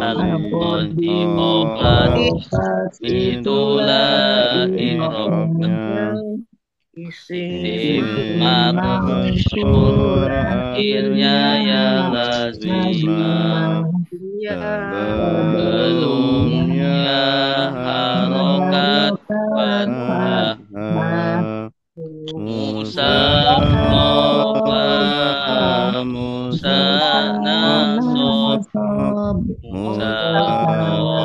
Al-Qadiyah itulah i'rabnya. Isim maksur akhirnya ya lazimah, sebelumnya harokat fathah. Musa rofa, Musa nasob, Musa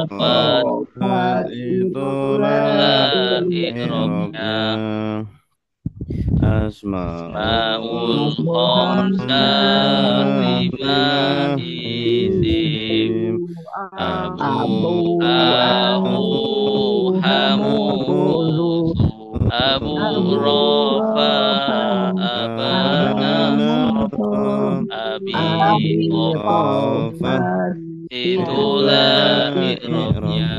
rofat, itulah i'rabnya. Asmaul khamsah lima isim, Abu, Ahu, Hamu, Abu Rofa, Abana, Abi Rofa, itulah i'rabnya.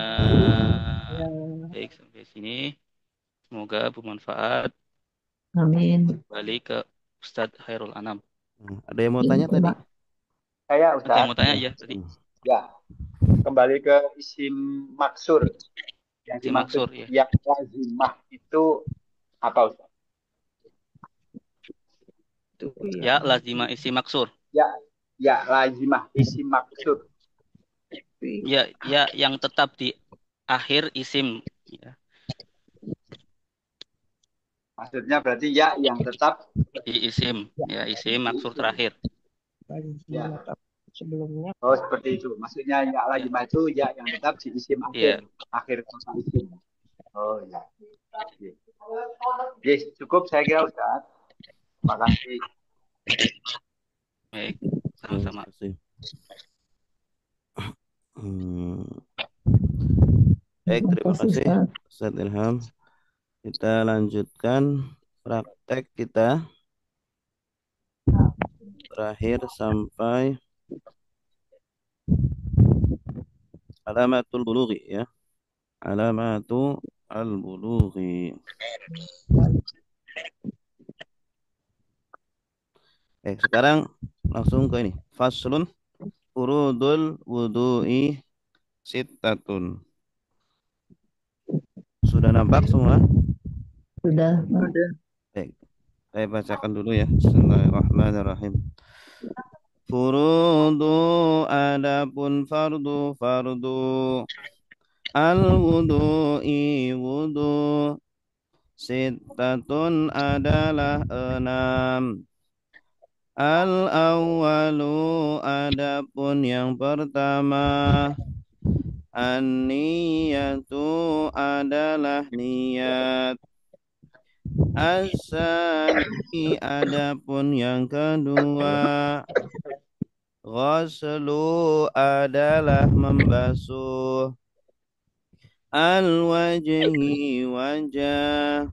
Baik, sampai sini. Semoga bermanfaat. Amin. Kembali ke Ustadz Khairul Anam. Ada yang mau tanya tadi? Saya Ada yang mau Ustaz. tanya aja tadi. Ya, kembali ke isim maksur. Yang Isim dimaksud maksur, ya. yang lazimah itu apa Ustaz? Ya, lazimah isim maksur. Ya, lazimah isim maksur. Ya, yang tetap di akhir isim. Ya. Maksudnya berarti ya yang tetap Di isim, ya isim maksur terakhir. ya. Oh, seperti itu. Maksudnya ya lazimah itu ya yang tetap di isim Ya. akhir kata isim. Oh ya. Oke, cukup saya kira Ustaz. Terima kasih. Baik, sama-sama. Baik, terima kasih Ustaz Ilham. Kita lanjutkan praktek kita terakhir sampai alamatul bulughi ya. Alamatu al-bulughi. Baik, sekarang langsung ke ini. Faslun furudul wudu'i sittatun. Sudah nampak semua? Sudah. Baik. Saya bacakan dulu ya. Bismillahirrahmanirrahim. Furudu adapun fardu al-wudu'i wudu sittatun adalah 6. Al-awwalu adapun yang pertama, an-niyatu adalah niat. As-sani adapun yang kedua, ghuslu adalah membasuh. Al-wajhi wajah.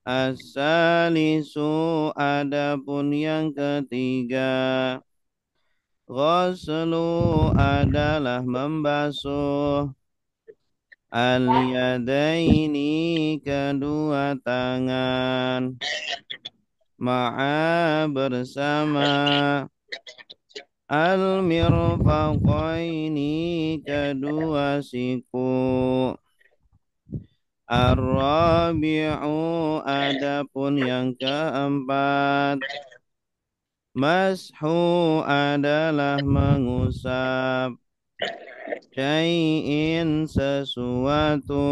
As-salisu adapun yang ketiga, Ghuslu adalah membasuh. Al-yadaini kedua tangan. Ma'a bersama. Al-mirfaqaini kedua siku. Ar-rabi'u adapun yang keempat. Mashu adalah mengusap. Syai'in sesuatu.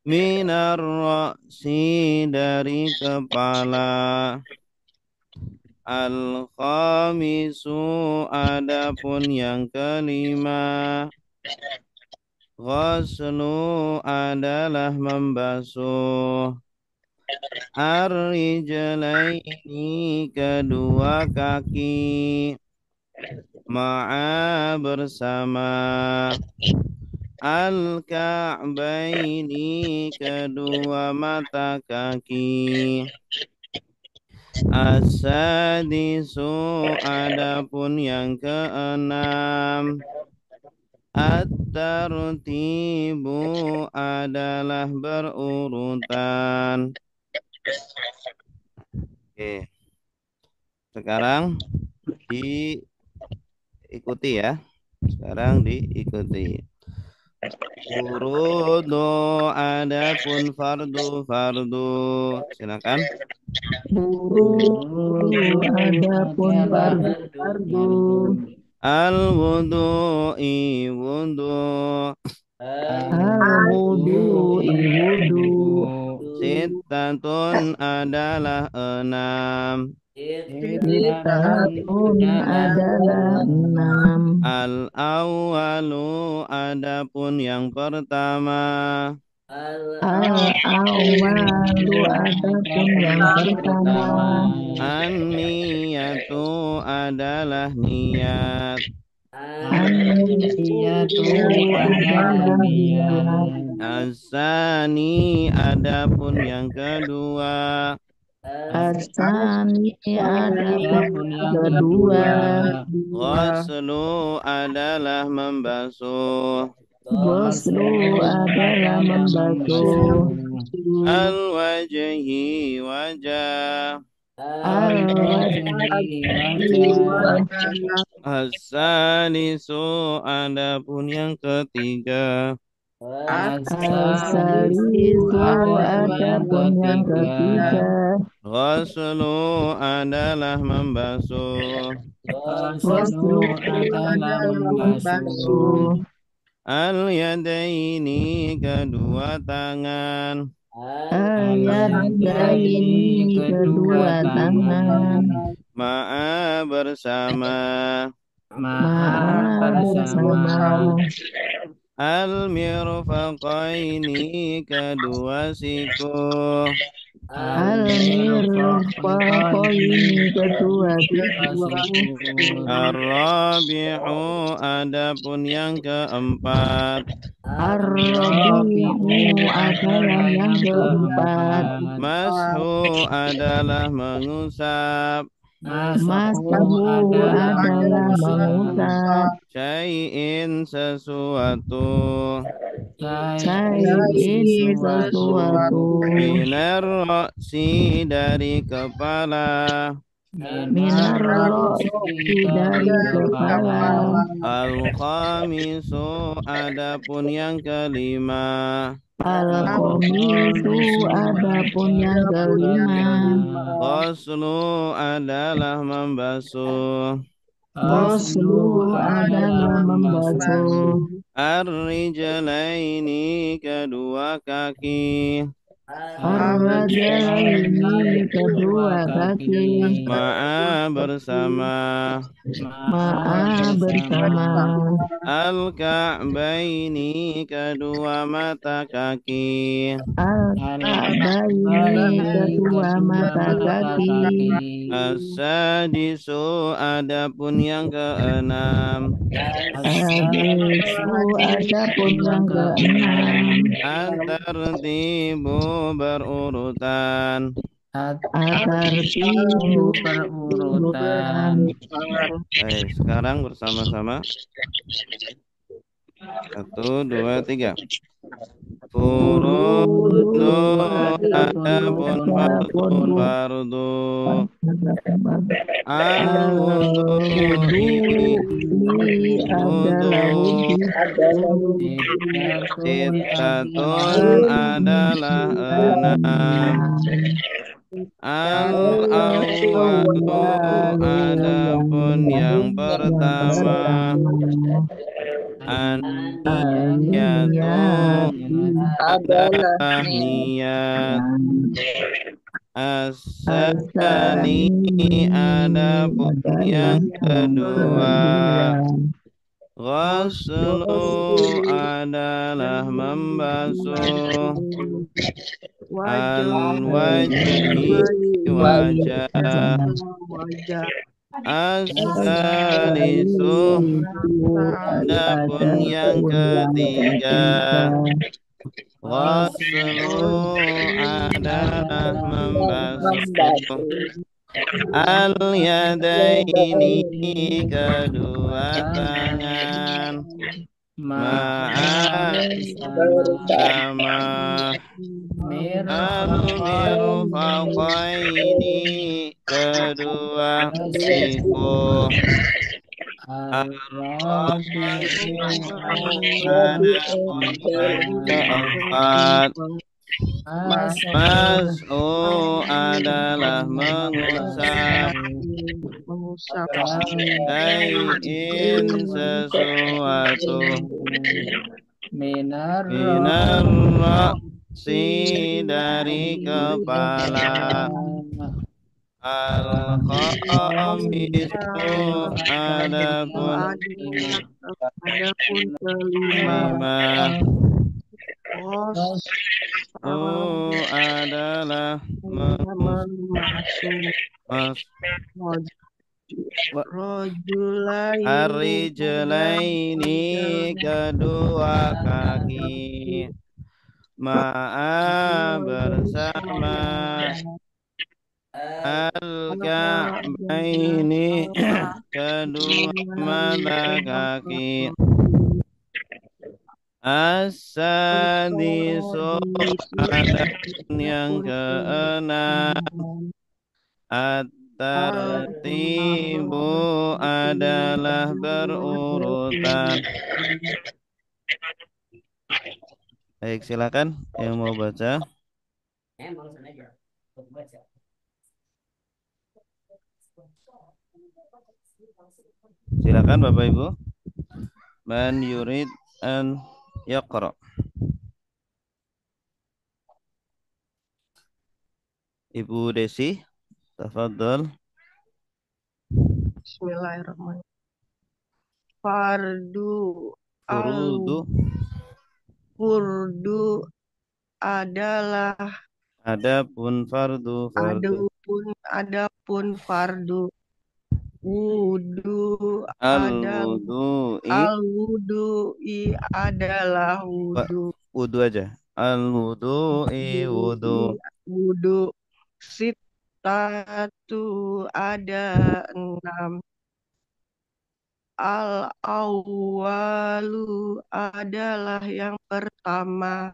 Minar ra'si dari kepala. Al-khamisu adapun yang kelima. Ghuslu adalah membasuh. Ar-rijlaini kedua kaki. Ma'a bersama. Al-ka'baini kedua mata kaki. As-sadisu adapun yang keenam. At-tartibu adalah berurutan. Oke. Sekarang diikuti ya. Sekarang diikuti. Furudu adapun fardu. Silakan. Furudu adapun fardu. Al-wudu'i wudu. Al-wudu'i wudu. Sittatun adalah 6. Sittatun adalah 6. Al-awwalu adapun yang pertama. Al-awwalu adapun yang pertama. An-niyatu adalah niat. An-niyatu adalah niat. As-sani adapun yang kedua. As-sani adapun yang kedua. Ghuslu adalah membasuh. Ghuslu adalah membasuh. Al-wajhi wajah. Al-wajhi wajah. As-salisu adapun yang ketiga. As-salisu adapun yang ketiga. Ghuslu adalah membasuh. Ghuslu adalah membasuh. Al-yadaini kedua tangan. Al-yadaini kedua tangan. Ma'a bersama. Ma'a bersama. Al-mirfaqaini kedua siku. Al-mirfaqaini kedua siku. Ar-rabi'u adapun yang keempat. Ar-rabi'u adalah yang keempat. Mashu adalah mengusap. Mashu adalah mengusap. Syai'in sesuatu. Syai'in sesuatu. Minar ra'si dari kepala. Minar ra'si dari kepala. Al-khamisu adapun yang kelima. Al-khamisu adapun yang kelima. Ghuslu adalah membasuh. Ghuslu adalah membasuh. Ar-rijlaini kedua kaki. Ar-rajalaini kedua kaki. Ma'a bersama. Ma'a bersama. Al-ka'baini kedua mata kaki. Al-ka'baini kedua mata kaki. As-sadisu adapun yang keenam. As-sadisu adapun yang keenam. At-tartibu berurutan. Atartibu perurutan. Baik, sekarang bersama-sama. 1, 2, 3. Furudu adapun fardu al-wudu'i adalah wudu Sittatun adalah 6. Al-awwalu adapun yang pertama an-niyatu adalah niat. As-sani adapun yang kedua ghuslu adalah membasuh al-wajhi wajah. As-salisu adapun yang ketiga ghuslu adalah membasuh al-yadaini kedua tangan bersama al-mirfaqaini kedua siku adapun keempat mas'u adalah mengusap Kain sesuatu minar ra'si dari kepala al-khamisu adapun kelima adalah Ar-rijlaini kedua kaki ma'a bersama al-ka'baini kedua mata kaki as-sadisu adapun yang keenam at-tartibu adalah berurutan. Baik, silakan yang mau baca. Silakan Bapak Ibu. Man yurid an yaqra. Ibu Desi, tafadhol. Bismillahirrahmanirrahim. Fardu Furdu adalah Adapun fardu adapun fardu wudu al-wudu'i adalah wudu aja. Al-wudu'i wudu. Sittatu ada 6. Al-awwalu adalah yang pertama.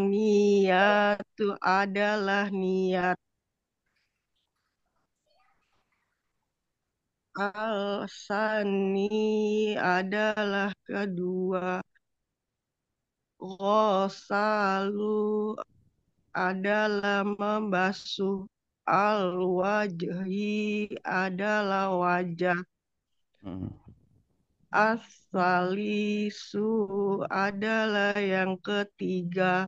Al-niyatu adalah niat. Al-sani adalah kedua. Ghosalu adalah membasuh. Al-wajhi adalah wajah. As-salisu adalah yang ketiga.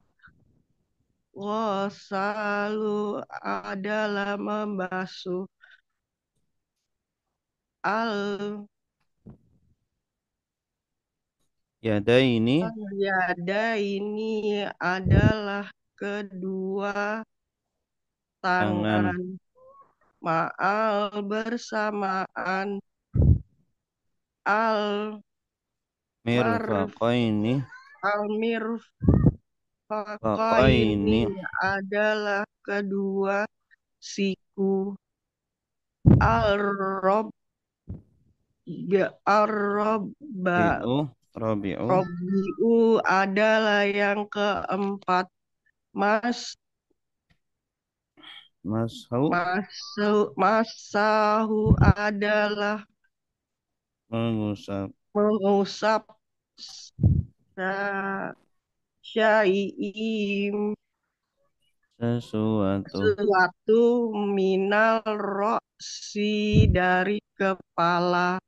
Ghosalu adalah membasuh. Yadaini adalah kedua tangan. Ma'al bersamaan al mar Mirfaqaini. al-mirfaqaini adalah kedua siku. Al-rob Bi'u. Rabi'u. Robi'u adalah yang keempat. Masahu adalah Mengusap. syai'im Sesuatu. minal ro'si dari kepala.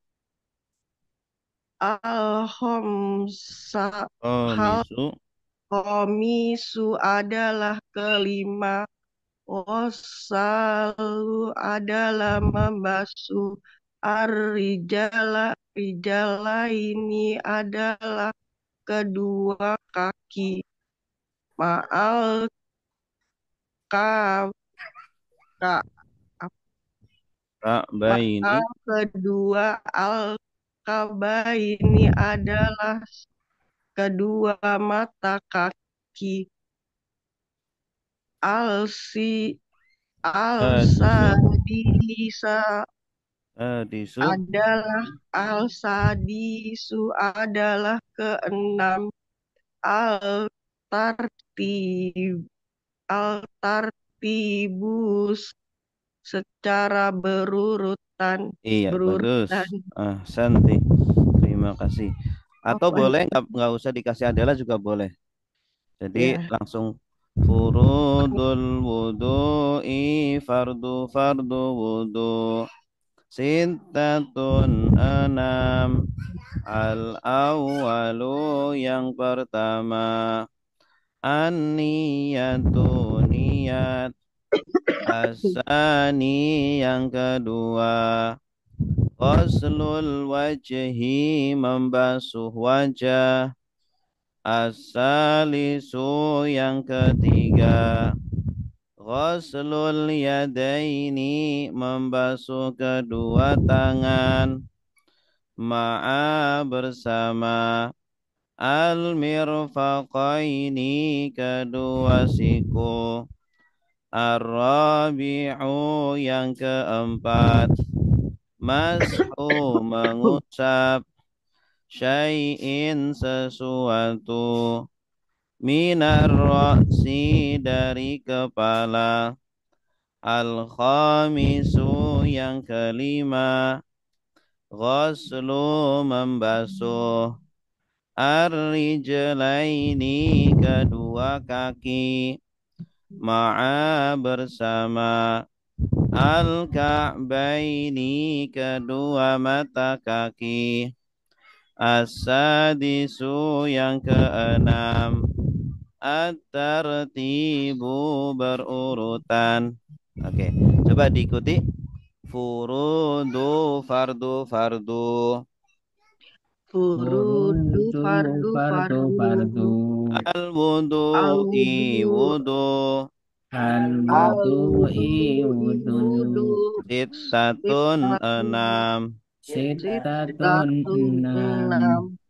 Komisu. Komisu adalah kelima. Wasalu adalah membasuh. Rijala ini adalah kedua kaki. Ma'al Ka'baini. kedua al-kabaini adalah kedua mata kaki. Al-sadisa adalah keenam. Al-tartibus secara berurutan. Iya, bagus. Santi. Terima kasih. Atau boleh nggak usah dikasih adalah juga boleh. Jadi langsung furudul wudu'i fardu wudu sintatun enam. Al-awwalu yang pertama an-niyatu niat. Asani yang kedua ghuslul wajhi membasuh wajah. As-salisu yang ketiga ghuslul yadaini membasuh kedua tangan. Ma'a bersama. Al-mirfaqaini kedua siku. Ar-rabi'u yang keempat mas'u mengusap. Syai'in sesuatu. Minar ra'si dari kepala. Al-khamisu yang kelima ghuslu membasuh. Ar-rijlaini kedua kaki. Ma'a bersama. Al-ka'baini kedua mata kaki. As-sadisu yang keenam at-tartibu berurutan. Oke, coba diikuti. Furudu fardu. Furudu fardu. Al-wudu'i wudu. Al-wudu'i wudu. Sittatun enam.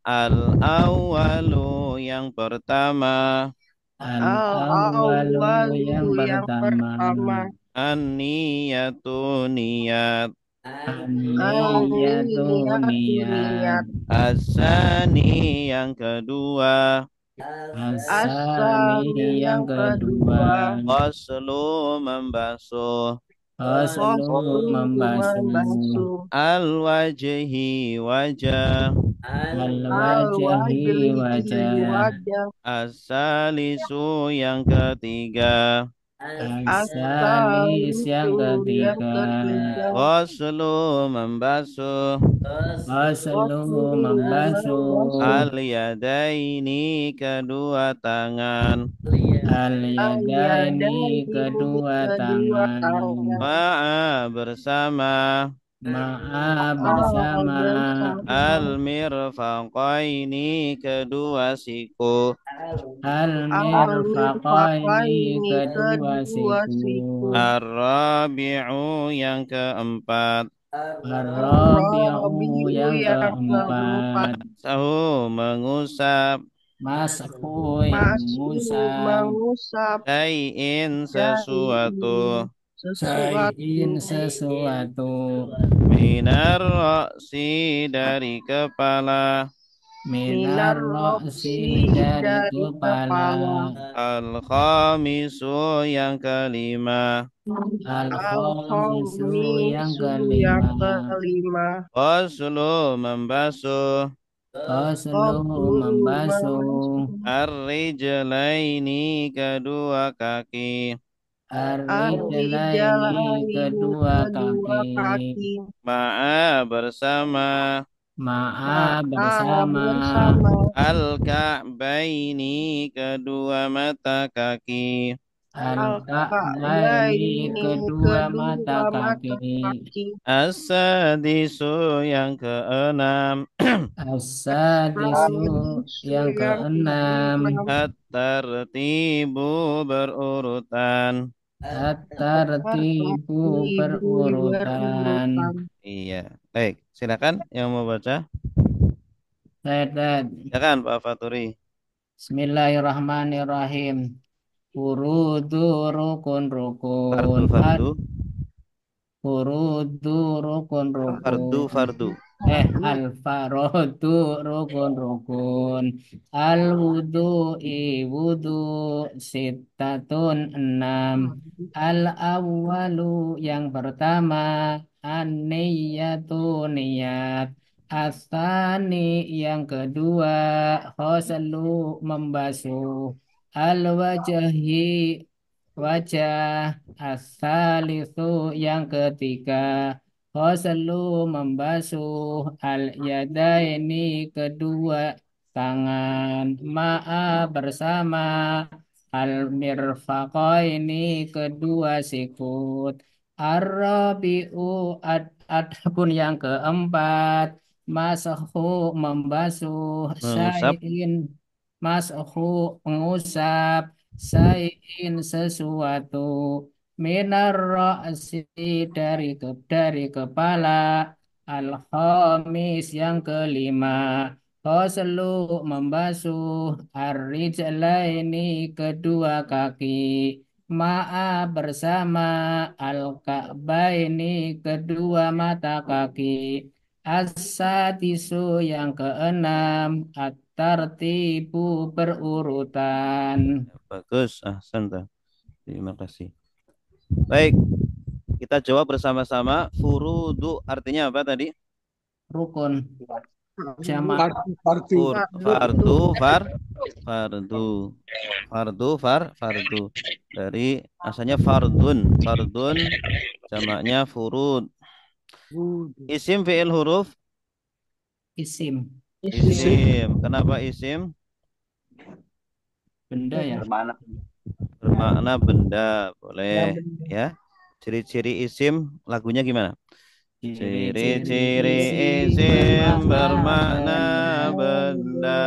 Al-awwalu yang pertama. Al-awwalu yang pertama. An-niyatu niat. An-niyatu niat. As-sani yang kedua. As-sani yang kedua. Ghuslu membasuh. Ghuslu membasuh. Al-wajhi wajah. Al-wajhi wajah. As-salisu yang ketiga. As-salis yang ketiga. Ghuslu membasuh. Ghuslu membasuh. Al-yadaini kedua tangan. Al-yadaini kedua tangan. Ma'a bersama. Ma'a bersama. Al-mirfaqaini kedua siku. Al-mirfaqaini kedua siku. Ar-rabi'u yang keempat. Ar-rabi'u yang yang keempat. keempat. Sahu mengusap. Mashu yang mengusap. Mengusap Syai'in sesuatu. Syai'in sesuatu. Minar ra'si dari kepala. Minar ro'si dari kepala. Al-khamisu yang kelima. Al-khamisu yang yang kelima. kelima. Ghuslu membasuh. Ghuslu membasuh. Ar-rijlaini kedua kaki. Ar-rijlaini kedua kaki. Ma'a bersama. Ma'a bersama. Al-ka'baini kedua mata kaki. Al-ka'baini kedua mata kaki. As-sadisu yang keenam. As-sadisu yang keenam. At-tartibu berurutan. At-tartibu berurutan. Iya. Baik, silakan yang mau baca. Ted. Silakan Pak Faturi. Bismillahirrahmanirrahim. Furudu rukun-rukun. Fardu. Furudu rukun-rukun. Fardu. Al-farodu rukun-rukun. Al-wudu'i wudu sittatun 6. Al-awwalu yang pertama. An-niyatu niyat. Asani yang kedua. Ghuslu membasuh. Al-wajhi wajah. As-salisu yang ketiga. Ghuslu membasuh al-yadaini kedua tangan ma'a bersama al-mirfaqaini kedua sikut ar-rabi'u adapun yang keempat mashu membasuh Mengusap. syai'in mashu mengusap syai'in sesuatu minar ra'si dari kepala al-khamis yang kelima ghuslu membasuh ar-rijlaini kedua kaki ma'a bersama al-ka'baini kedua mata kaki as-sadisu yang keenam at-tartibu berurutan. Bagus, ahsan. Terima kasih. Baik, kita jawab bersama-sama. Furudu artinya apa tadi? Rukun. Jamak. Fardu. Dari asalnya fardun. Fardun jamaknya furud. Isim fi'il huruf? Isim. Kenapa isim? Benda ya. Bermakna benda, boleh ya. Ciri-ciri isim lagunya gimana? Ciri-ciri isim bermakna benda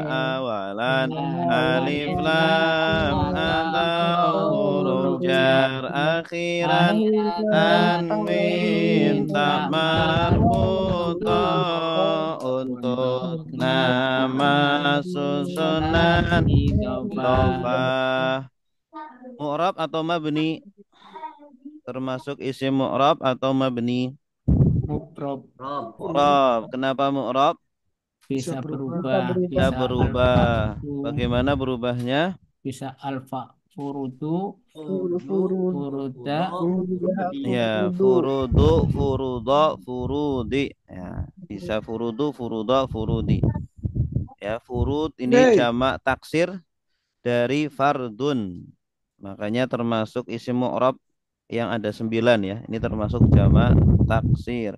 awalan alif lam atau huruf jar akhiran min tak marbuta untuk nama susunan idhofah. Mu'rab atau mabni? Termasuk isim mu'rab atau mabni? Mu'rab. Kenapa mu'rab? Bisa berubah. Bisa berubah. Bagaimana berubahnya? Bisa alfa furudu, furuda. Ya, furudu, furuda, furudi. Ya, bisa furudu, furuda, furudi. Ya, furud ini jamak taksir dari fardun. Makanya termasuk isim mu'rab yang ada 9 ya. Ini termasuk jamak taksir.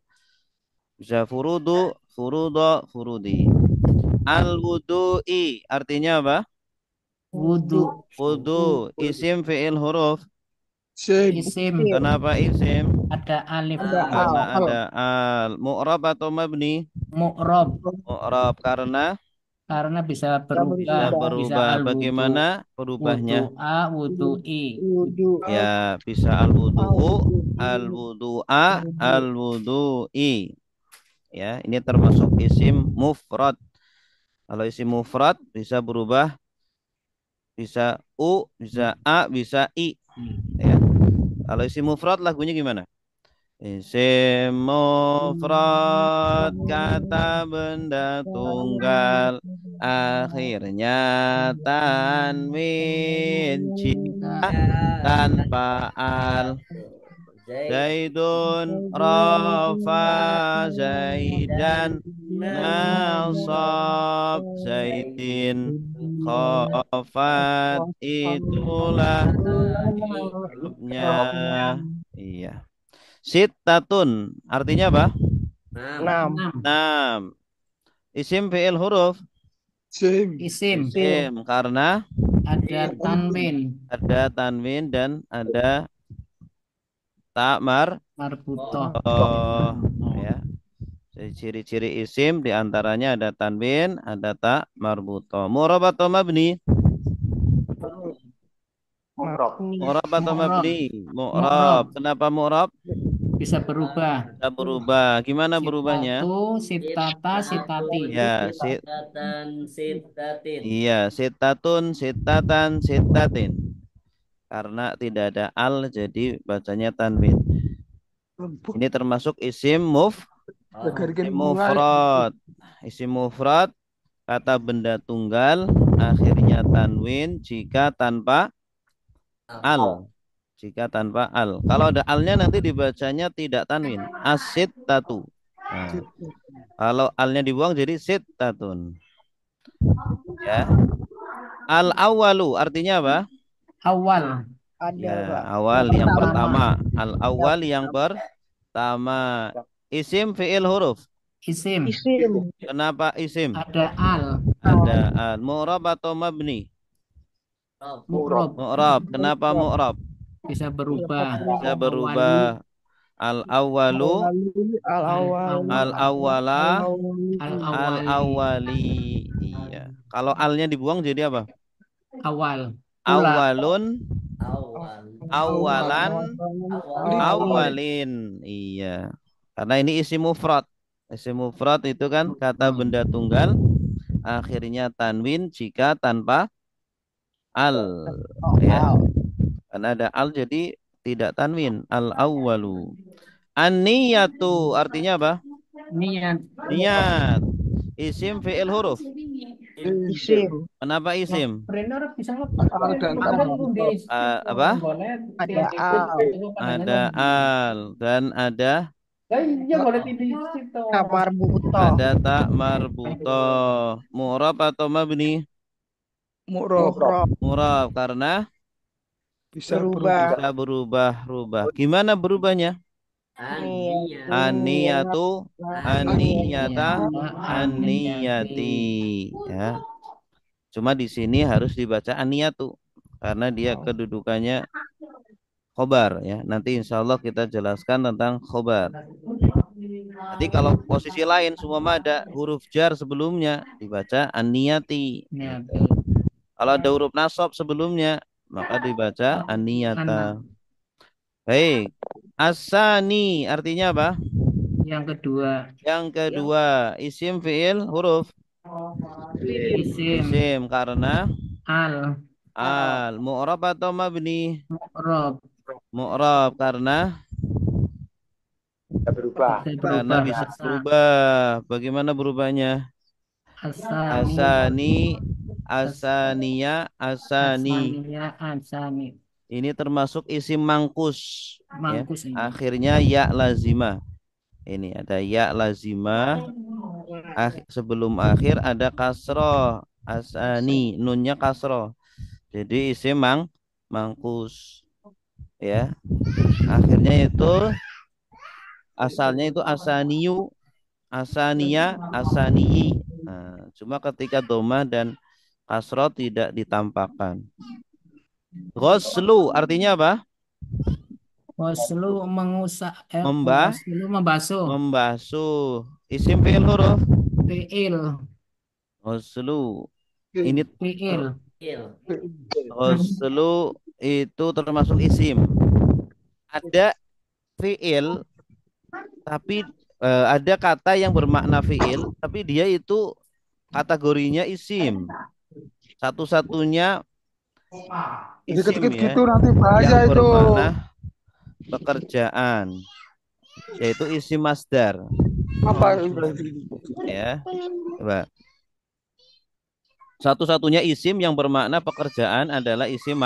Bisa furudu, furuda, furudi. Al-wudu'i artinya apa? Wudu. Isim fi'il huruf. Isim. Kenapa isim? Ada alif. Karena ada al. Mu'rab atau mabni? Mu'rab. Mu'rab karena Karena bisa Bisa berubah. Bisa berubah. al-wudu. Bagaimana berubahnya? Wudu'a, wudu'i. Ya, bisa al-wudu'a, al-wudu'i. Ya, ini termasuk isim mufrad. Kalau isim mufrad bisa berubah, bisa bisa a, bisa i. Ya. Kalau isim mufrad lagunya gimana? Isim mufrad kata benda tunggal akhirnya tanwin jika tanpa al. Zaidun rafa Zaidan nasab Zaidin khafat itulah hurufnya. Iya. Sittatun artinya apa? 6. 6. Isim fi'il huruf. Isim. Karena Ada tanwin. ada tanwin dan ada Marbutoh. ya. Jadi ciri-ciri isim diantaranya ada tanwin, ada ta marbutoh. Mu'rab atau mabni? Mu'rab atau mabni? Mu'rab. Kenapa mu'rab? Bisa berubah. Bisa berubah. Gimana berubahnya? Sitata, sitati. Ya, iya, sitatan, sitatin. Karena tidak ada al, jadi bacanya tanwin. Ini termasuk isim mufrad. Isim mufrad kata benda tunggal akhirnya tanwin jika tanpa al. Jika tanpa al. Kalau ada alnya nanti dibacanya tidak tanwin. Asit tatu. Nah, kalau alnya dibuang jadi sit tatun. Ya. Al awalu artinya apa? Awal. Ya, awal yang pertama. Al awal yang pertama. Isim fi'il huruf. Isim. Kenapa isim? Ada al. Ada al. Mu'rab atau mabni? Mu'rab. Mu'rab. Kenapa mu'rab? Bisa berubah. Bisa berubah. Al awalu, al awala, al awali. Iya. Kalau alnya dibuang jadi apa? Awal. Awalun, awalan, awalin. Iya. Karena ini isim mufrad. Isim mufrad itu kan kata benda tunggal akhirnya tanwin jika tanpa al. Ya. Karena ada al jadi tidak tanwin. Al awwalu. An-niyatu artinya apa? Niat. Niat. Isim fi'il huruf. Kenapa isim? Apa? Ada al dan ada ada tak marbutoh. Mu'rab atau mabni? Mu'rab karena Bisa berubah. Gimana berubahnya? Aniyatu, aniyata, aniyati. Ya. Cuma di sini harus dibaca aniyatu karena dia kedudukannya khobar ya. Nanti insya Allah kita jelaskan tentang khobar. Nanti kalau posisi lain semua ada huruf jar sebelumnya dibaca aniyati. Kalau ada huruf nasab sebelumnya maka dibaca aniyata. Baik. Asani artinya apa? Yang kedua. Isim fi'il huruf. Isim karena al. Mu'rab atau mabni? Mu'rab. Mu'rab karena Karena bisa berubah. Bagaimana berubahnya? Asani, asaniya, asani. Ini termasuk isim mangkus. Ya. Akhirnya ya lazimah. Ini ada ya lazimah. Sebelum akhir ada kasroh. Asani, nunnya kasroh. Jadi isim mangkus. Ya. Akhirnya itu asalnya itu asaniyu, asaniya, asaniyi. Nah, cuma ketika domah dan kasroh tidak ditampakkan. Ghoslu artinya apa? Ghoslu membasuh. Isim fi'il huruf. Fi'il. Ghuslu. Ini Fiil. ghuslu itu termasuk isim. Ada fiil tapi ada kata yang bermakna fiil tapi dia itu kategorinya isim. Satu-satunya isim Dikit-dikit ya gitu nanti bahaya yang itu. bermakna pekerjaan, yaitu isim masdar. Apa? Ya, coba. Satu-satunya isim yang bermakna pekerjaan adalah isim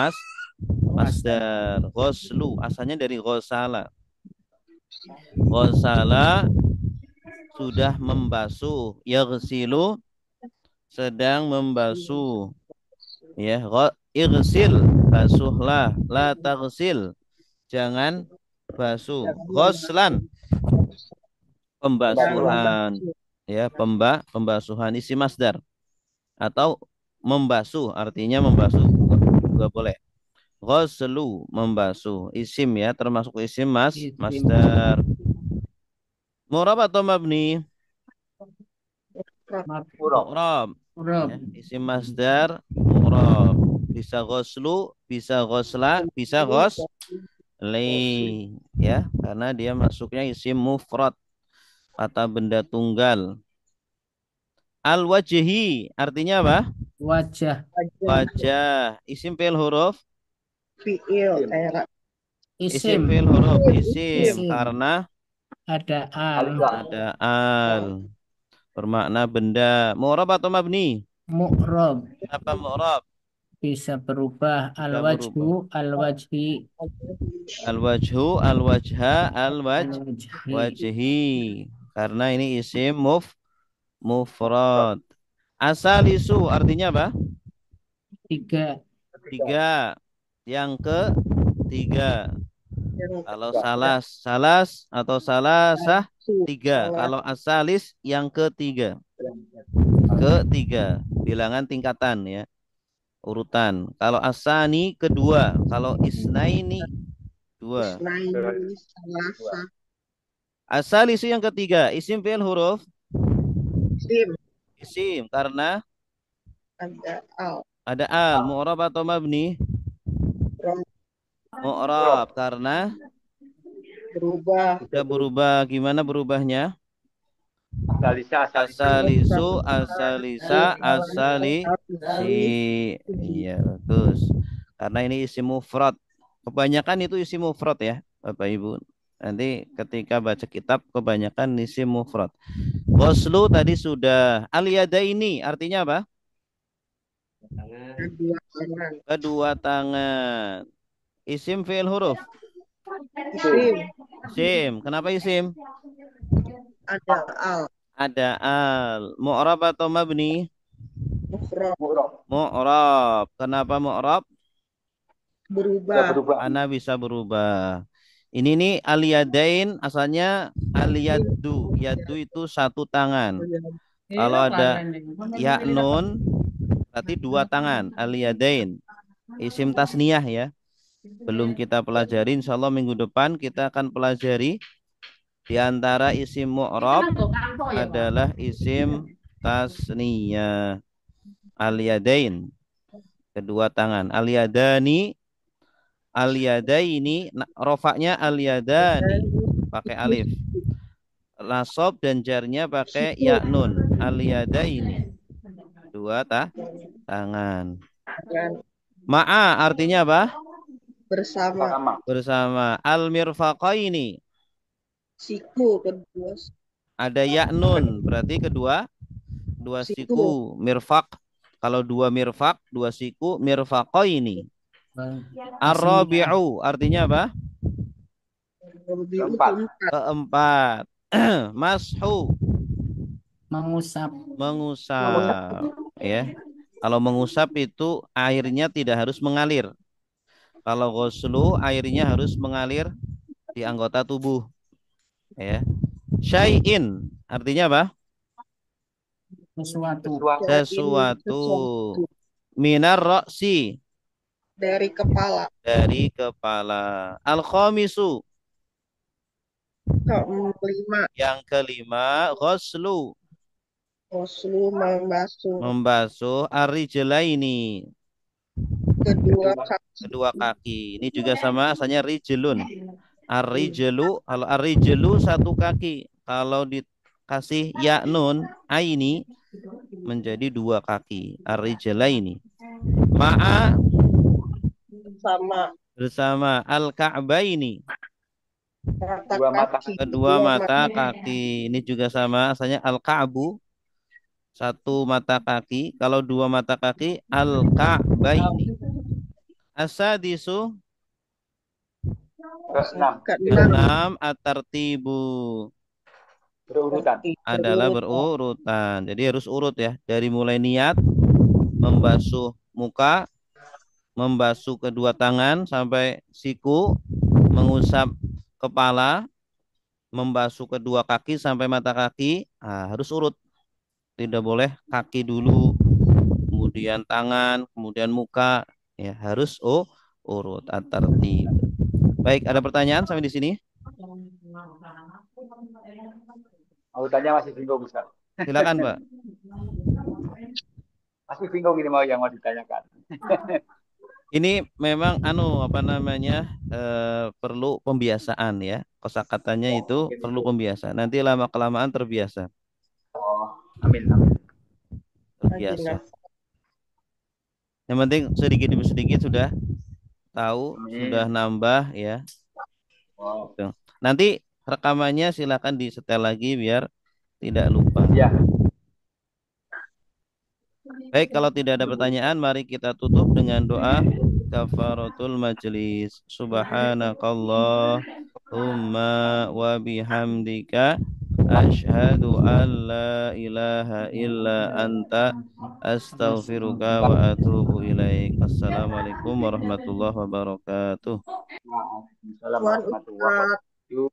masdar. Ghuslu asalnya dari ghusala. Ghusala sudah membasuh, yaghsilu sedang membasuh. Ya, irsil basuhlah, la taghsil jangan basuh. Ghuslan pembasuhan, ya, pembasuhan isim masdar atau membasuh artinya membasuh juga boleh. Ghuslu membasuh isim ya, termasuk isim masdar. Mu'rab atau mabni? Mu'rab. Ya, isim masdar mu'rab. Bisa ghuslu, bisa ghusla, bisa ghusli ya, karena dia masuknya isim mufrad, kata benda tunggal. Al-wajhi artinya apa? Wajah. Wajah. Isim fi'il huruf? Fiil. Isim Isim. fi'il huruf. Isim. Isim. Karena Ada al. ada al. Bermakna benda. Mu'rab atau mabni? Mu'rab. Apa mu'rab? Bisa berubah. Bisa berubah. Al-wajhu, al-wajhi. Al-wajhu, al-wajha, Al-wajhi. wajhi. Karena ini isim mufrad. Asalisu artinya apa? Tiga. Tiga. Yang ketiga. Kalau salas atau salasah tiga. Kalau asalis yang ketiga. Ketiga. Bilangan tingkatan ya. Urutan. Kalau asani kedua. Kalau isnaini dua. Asalisu yang ketiga. Isim fi'il huruf? Isim. Karena ada al. Mu'rab atau mabni? Mu'rab. Karena sudah berubah. Gimana berubahnya? Asalisu, asalisa, asalisi. Iya, bagus. Karena ini isim mufrad. Kebanyakan itu isim mufrad ya, Bapak Ibu. Nanti ketika baca kitab kebanyakan isim mufrad. Ghuslu tadi sudah. Al-yada ini artinya apa? Kedua tangan. Isim fi'il huruf? Isim. Kenapa isim? Ada al. Mu'rab atau mabni? Mu'rab. Kenapa mu'rab? Berubah. Karena bisa berubah. Ini nih al-yadain asalnya al-yaddu. Yaddu itu satu tangan. Kalau ada ya nun berarti dua tangan. Al-yadain. Isim tasniyah ya. Belum kita pelajari, insyaallah minggu depan kita akan pelajari di antara isim mu'rab adalah isim tasniyah. Al-yadain kedua tangan. Al-yadani, al-yadaini, rofaknya al-yadani pakai alif. Nasab dan jarnya pakai ya nun. Al-yadaini dua tangan. Ma'a artinya apa? Bersama. Al-mirfaqaini. Siku kedua. Ada ya nun berarti dua siku. Mirfaq kalau dua mirfaq, dua siku, mirfaqaini. Ar-rabi'u artinya apa? Keempat. Mashu. Mengusap. Ya. Kalau mengusap itu airnya tidak harus mengalir. Kalau ghuslu airnya harus mengalir di anggota tubuh. Ya. Syai'in artinya apa? Sesuatu. Minar roksi. Dari kepala. Al-khamisu. Kelima. Yang kelima ghuslu. Ghuslu membasuh Membasuh ar-rijlaini, kedua kaki. Ini juga sama asalnya rijlun. Ar-rijlu, kalau ar-rijlu satu kaki. Kalau dikasih ya nun aini menjadi dua kaki. Ar-rijlaini. Ma'a sama bersama al-ka'baini, Dua mata. kedua mata kaki. Ini juga sama asalnya al-ka'bu, satu mata kaki. Kalau dua mata kaki al-ka'baini. Asadisu, Keenam. keenam at-tartibu, Berurutan. adalah berurutan. Jadi harus urut ya. Dari mulai niat membasuh muka, membasuh kedua tangan sampai siku, mengusap kepala, membasuh kedua kaki sampai mata kaki. Harus urut. Tidak boleh kaki dulu, kemudian tangan, kemudian muka. Ya, harus urut at-tartib. Baik, ada pertanyaan sampai di sini? Mau tanya masih bingung Ustaz. Silakan, Pak. Masih bingung ini mau yang mau ditanyakan. Ini memang perlu pembiasaan ya. Kosakatanya itu perlu pembiasaan. Nanti lama kelamaan terbiasa. Oh, amin, amin. Terbiasa. Yang penting sedikit demi sedikit sudah tahu, sudah nambah ya. Wow. Gitu. Nanti rekamannya silakan disetel lagi biar tidak lupa. Ya. Baik, kalau tidak ada pertanyaan, mari kita tutup dengan doa kafaratul majlis. Subhanakallahumma wa bihamdika asyhadu an la ilaha illa anta astaghfiruka wa atubu ilaik. Assalamualaikum warahmatullahi wabarakatuh. Waalaikumsalam warahmatullahi wabarakatuh.